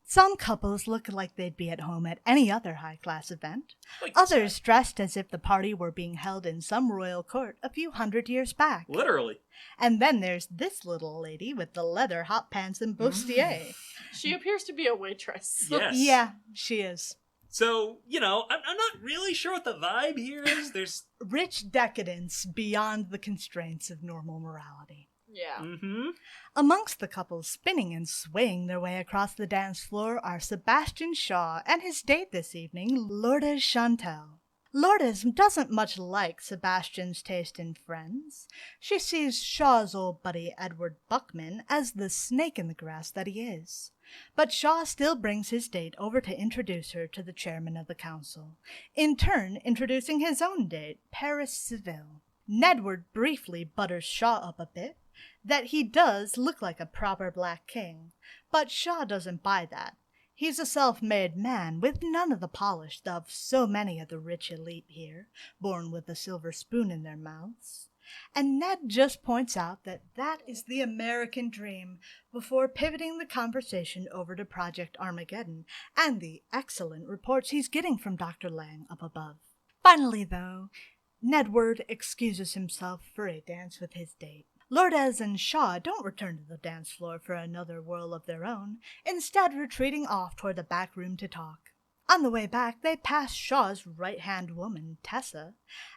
Some couples look like they'd be at home at any other high-class event. Like Others dressed as if the party were being held in some royal court a few hundred years back. Literally. And then there's this little lady with the leather hot pants and bustier. She appears to be a waitress. Yes. Yeah, she is. So, I'm not really sure what the vibe here is. There's rich decadence beyond the constraints of normal morality. Yeah. Mm-hmm. Amongst the couples spinning and swaying their way across the dance floor are Sebastian Shaw and his date this evening, Lourdes Chantel. Lourdes doesn't much like Sebastian's taste in friends. She sees Shaw's old buddy Edward Buckman as the snake in the grass that he is. But Shaw still brings his date over to introduce her to the chairman of the council, in turn introducing his own date, Paris Seville. Nedward briefly butters Shaw up a bit, that he does look like a proper black king, but Shaw doesn't buy that. He's a self-made man with none of the polish of so many of the rich elite here, born with a silver spoon in their mouths. And Ned just points out that that is the American dream, before pivoting the conversation over to Project Armageddon and the excellent reports he's getting from Dr. Lang up above. Finally, though, Nedward excuses himself for a dance with his date. Lourdes and Shaw don't return to the dance floor for another whirl of their own, instead retreating off toward the back room to talk. On the way back, they pass Shaw's right-hand woman, Tessa,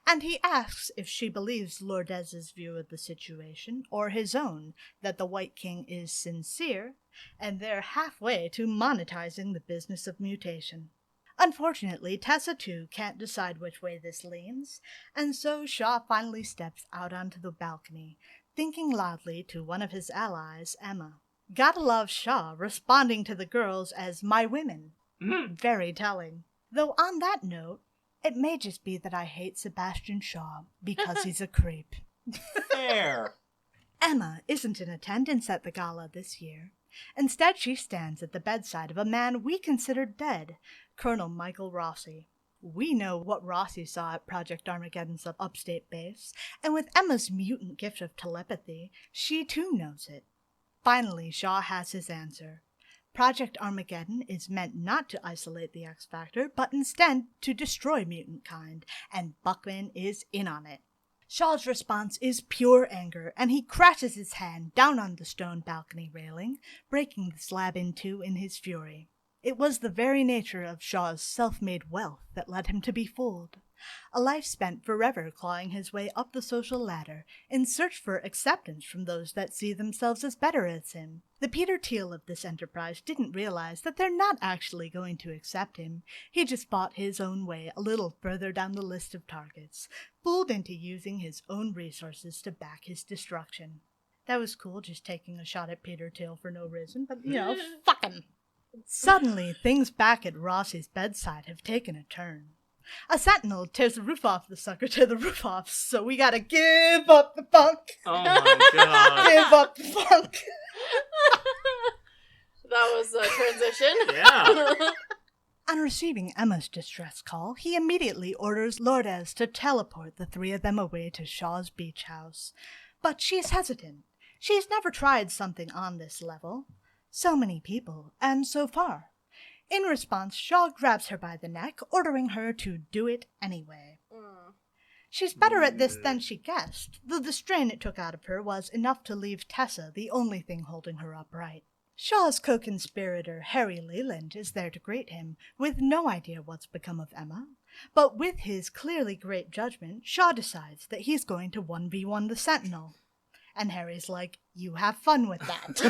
and he asks if she believes Lourdes's view of the situation, or his own, that the White King is sincere, and they're halfway to monetizing the business of mutation. Unfortunately, Tessa, too, can't decide which way this leans, and so Shaw finally steps out onto the balcony, thinking loudly to one of his allies, Emma. Gotta love Shaw responding to the girls as my women. Very telling. Though on that note, it may just be that I hate Sebastian Shaw because he's a creep. Fair. Emma isn't in attendance at the gala this year. Instead, she stands at the bedside of a man we consider dead, Colonel Michael Rossi. We know what Rossi saw at Project Armageddon's upstate base, and with Emma's mutant gift of telepathy, she too knows it. Finally, Shaw has his answer. Project Armageddon is meant not to isolate the X-Factor, but instead to destroy mutant kind, and Buckman is in on it. Shaw's response is pure anger, and he crashes his hand down on the stone balcony railing, breaking the slab in two in his fury. It was the very nature of Shaw's self-made wealth that led him to be fooled. A life spent forever clawing his way up the social ladder in search for acceptance from those that see themselves as better as him. The Peter Thiel of this enterprise didn't realize that they're not actually going to accept him. He just fought his own way a little further down the list of targets, fooled into using his own resources to back his destruction. That was cool, just taking a shot at Peter Thiel for no reason, but, fuck him. Suddenly, things back at Rossi's bedside have taken a turn. A sentinel tears the roof off the sucker to the roof off, so we gotta give up the funk. Oh my god. Give up the funk. That was a transition. Yeah. On receiving Emma's distress call, he immediately orders Lourdes to teleport the three of them away to Shaw's beach house. But she's hesitant. She's never tried something on this level. So many people, and so far. In response, Shaw grabs her by the neck, ordering her to do it anyway. She's better at this than she guessed, though the strain it took out of her was enough to leave Tessa the only thing holding her upright. Shaw's co-conspirator, Harry Leland, is there to greet him, with no idea what's become of Emma. But with his clearly great judgment, Shaw decides that he's going to 1v1 the Sentinel. And Harry's like, you have fun with that.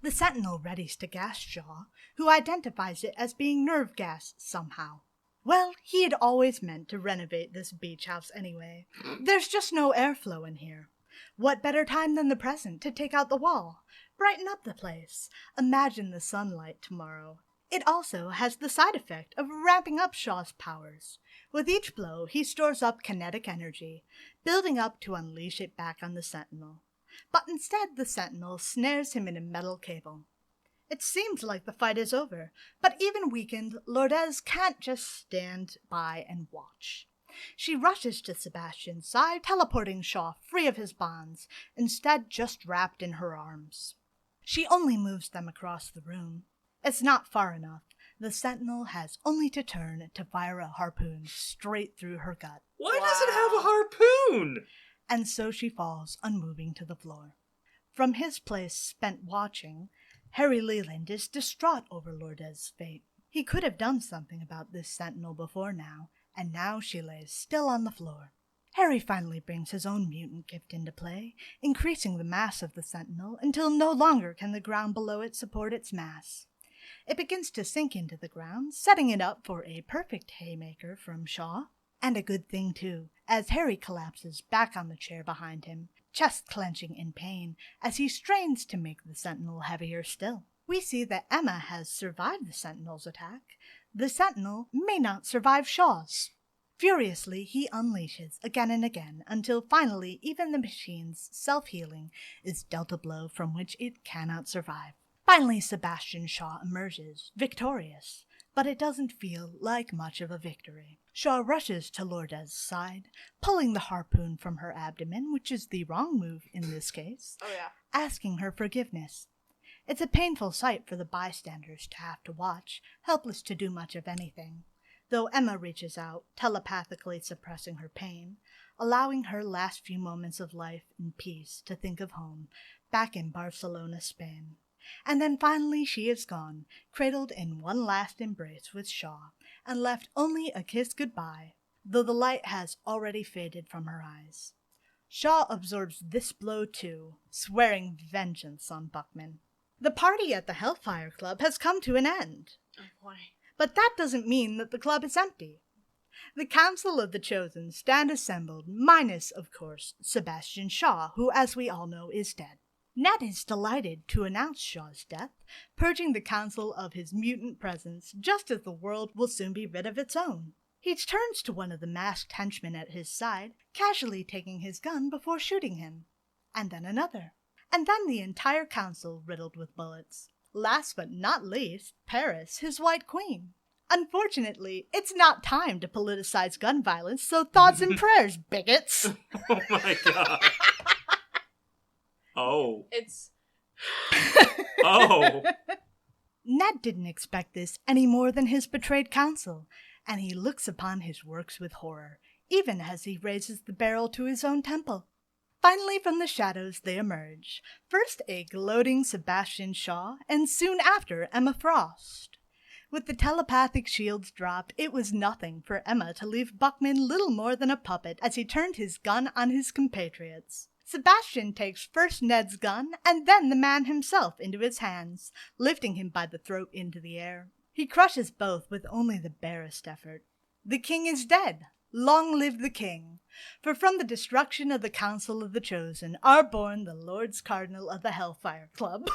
The Sentinel readies to gas Shaw, who identifies it as being nerve gas somehow. Well, he had always meant to renovate this beach house anyway. There's just no airflow in here. What better time than the present to take out the wall? Brighten up the place. Imagine the sunlight tomorrow. It also has the side effect of ramping up Shaw's powers. With each blow, he stores up kinetic energy, building up to unleash it back on the Sentinel. But instead, the Sentinel snares him in a metal cable. It seems like the fight is over, but even weakened, Lourdes can't just stand by and watch. She rushes to Sebastian's side, teleporting Shaw free of his bonds, instead just wrapped in her arms. She only moves them across the room. It's not far enough. The Sentinel has only to turn to fire a harpoon straight through her gut. Why does it have a harpoon? And so she falls unmoving to the floor. From his place spent watching, Harry Leland is distraught over Lourdes's fate. He could have done something about this sentinel before now, and now she lays still on the floor. Harry finally brings his own mutant gift into play, increasing the mass of the sentinel until no longer can the ground below it support its mass. It begins to sink into the ground, setting it up for a perfect haymaker from Shaw. And a good thing, too, as Harry collapses back on the chair behind him, chest clenching in pain as he strains to make the sentinel heavier still. We see that Emma has survived the sentinel's attack. The sentinel may not survive Shaw's. Furiously, he unleashes again and again until finally even the machine's self-healing is dealt a blow from which it cannot survive. Finally, Sebastian Shaw emerges, victorious, but it doesn't feel like much of a victory. Shaw rushes to Lourdes' side, pulling the harpoon from her abdomen, which is the wrong move in this case, asking her forgiveness. It's a painful sight for the bystanders to have to watch, helpless to do much of anything, though Emma reaches out, telepathically suppressing her pain, allowing her last few moments of life in peace to think of home, back in Barcelona, Spain. And then finally she is gone, cradled in one last embrace with Shaw, and left only a kiss goodbye, though the light has already faded from her eyes. Shaw absorbs this blow too, swearing vengeance on Buckman. The party at the Hellfire Club has come to an end. Oh boy. But that doesn't mean that the club is empty. The Council of the Chosen stand assembled, minus, of course, Sebastian Shaw, who, as we all know, is dead. Ned is delighted to announce Shaw's death, purging the council of his mutant presence just as the world will soon be rid of its own. He turns to one of the masked henchmen at his side, casually taking his gun before shooting him. And then another. And then the entire council riddled with bullets. Last but not least, Paris, his White Queen. Unfortunately, it's not time to politicize gun violence, so thoughts and prayers, bigots! Oh my god. Oh. It's... Oh. Ned didn't expect this any more than his betrayed council, and he looks upon his works with horror, even as he raises the barrel to his own temple. Finally from the shadows they emerge, first a gloating Sebastian Shaw, and soon after Emma Frost. With the telepathic shields dropped, it was nothing for Emma to leave Buckman little more than a puppet as he turned his gun on his compatriots. Sebastian takes first Ned's gun and then the man himself into his hands, lifting him by the throat into the air. He crushes both with only the barest effort. The king is dead. Long live the king! For from the destruction of the Council of the Chosen are born the Lords Cardinal of the Hellfire Club.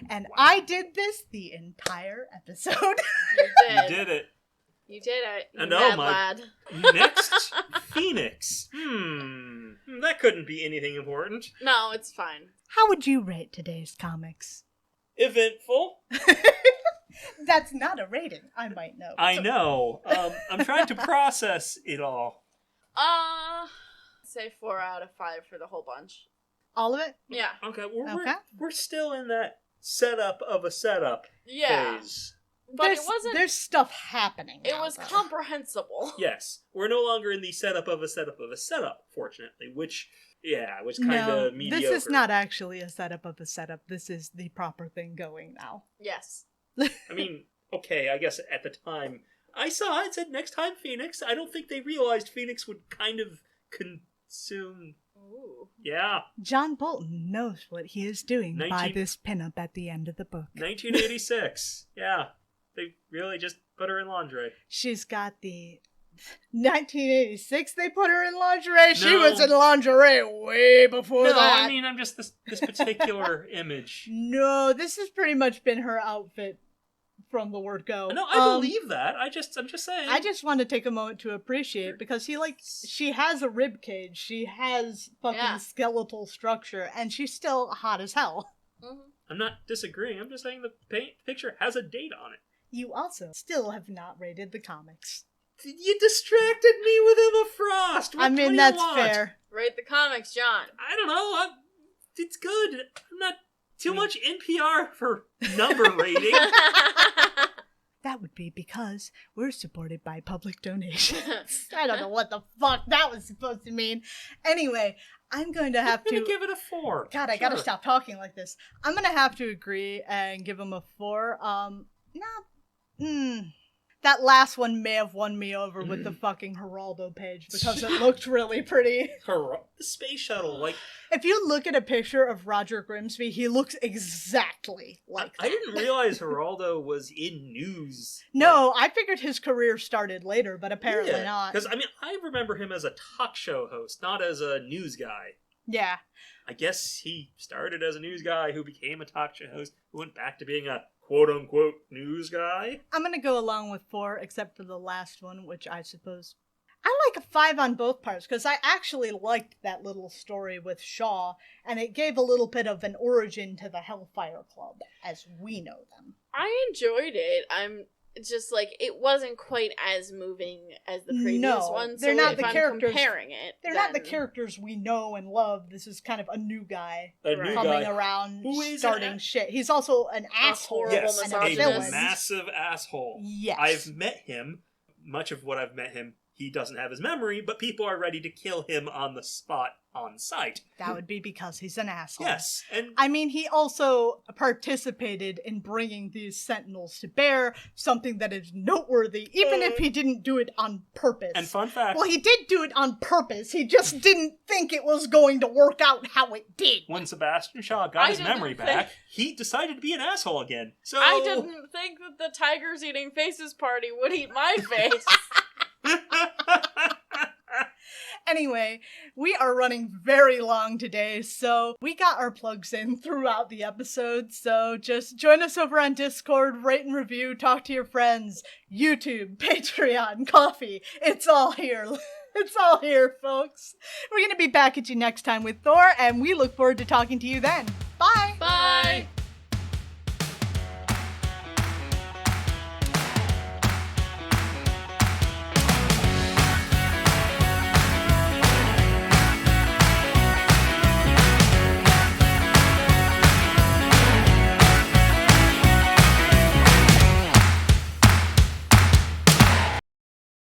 And wow. I did this the entire episode. You did. You did it. You did it. You and mad oh my, lad. Next, Phoenix. That couldn't be anything important. No, it's fine. How would you rate today's comics? Eventful. That's not a rating, I might know. I know. I'm trying to process it all. Say 4 out of 5 for the whole bunch. All of it? Yeah. Okay, we're still in that setup of a setup phase. But there's stuff happening. It was comprehensible. Yes. We're no longer in the setup of a setup of a setup, fortunately, which, was kind of mediocre. This is not actually a setup of a setup. This is the proper thing going now. Yes. I mean, okay, I guess at the time, I saw it said next time Phoenix. I don't think they realized Phoenix would kind of consume... Ooh. Yeah. John Bolton knows what he is doing by this pinup at the end of the book. 1986. Yeah. They really just put her in lingerie. She's got the... 1986 they put her in lingerie? No. She was in lingerie way before that. No, I mean, I'm just this particular image. No, this has pretty much been her outfit from the word go. No, I believe that. I'm just saying. I just want to take a moment to appreciate because she has a rib cage, she has fucking skeletal structure, and she's still hot as hell. Mm-hmm. I'm not disagreeing. I'm just saying the picture has a date on it. You also still have not rated the comics. You distracted me with Emma Frost. I mean, that's fair. Rate the comics, John. I don't know. It's good. I'm not too much NPR for number rating. That would be because we're supported by public donations. I don't know what the fuck that was supposed to mean. Anyway, I'm going to have I'm gonna to give it a 4. God, I gotta stop talking like this. I'm gonna have to agree and give him a 4. That last one may have won me over with the fucking Geraldo page because it looked really pretty. The space shuttle, like... If you look at a picture of Roger Grimsby, he looks exactly like that. I didn't realize Geraldo was in news. No, I figured his career started later, but apparently not. Because, I mean, I remember him as a talk show host, not as a news guy. Yeah. I guess he started as a news guy who became a talk show host, who went back to being a quote-unquote news guy. I'm gonna go along with 4, except for the last one, which I suppose... I like a 5 on both parts, because I actually liked that little story with Shaw, and it gave a little bit of an origin to the Hellfire Club, as we know them. I enjoyed it. I'm just like, it wasn't quite as moving as the previous one. They're so not if the I'm characters. comparing it, They're not the characters we know and love. This is kind of a new guy coming around, who is starting shit. He's also an asshole. horrible Yes, and misogynist. a a villain. massive asshole. Yes. I've met him. Much of what I've met him, he doesn't have his memory, but people are ready to kill him on the spot, on site. That would be because he's an asshole. Yes, and I mean, he also participated in bringing these Sentinels to bear, something that is noteworthy, even if he didn't do it on purpose. and fun fact, Well, he did do it on purpose. He just didn't think it was going to work out how it did. when Sebastian Shaw got his didn't memory think- back, he decided to be an asshole again. So I didn't think that the Tigers Eating Faces party would eat my face. Anyway, we are running very long today, so we got our plugs in throughout the episode, so just join us over on Discord, rate and review, talk to your friends, YouTube, Patreon, coffee, it's all here. It's all here, folks. We're gonna be back at you next time with Thor, and we look forward to talking to you then. Bye! Bye!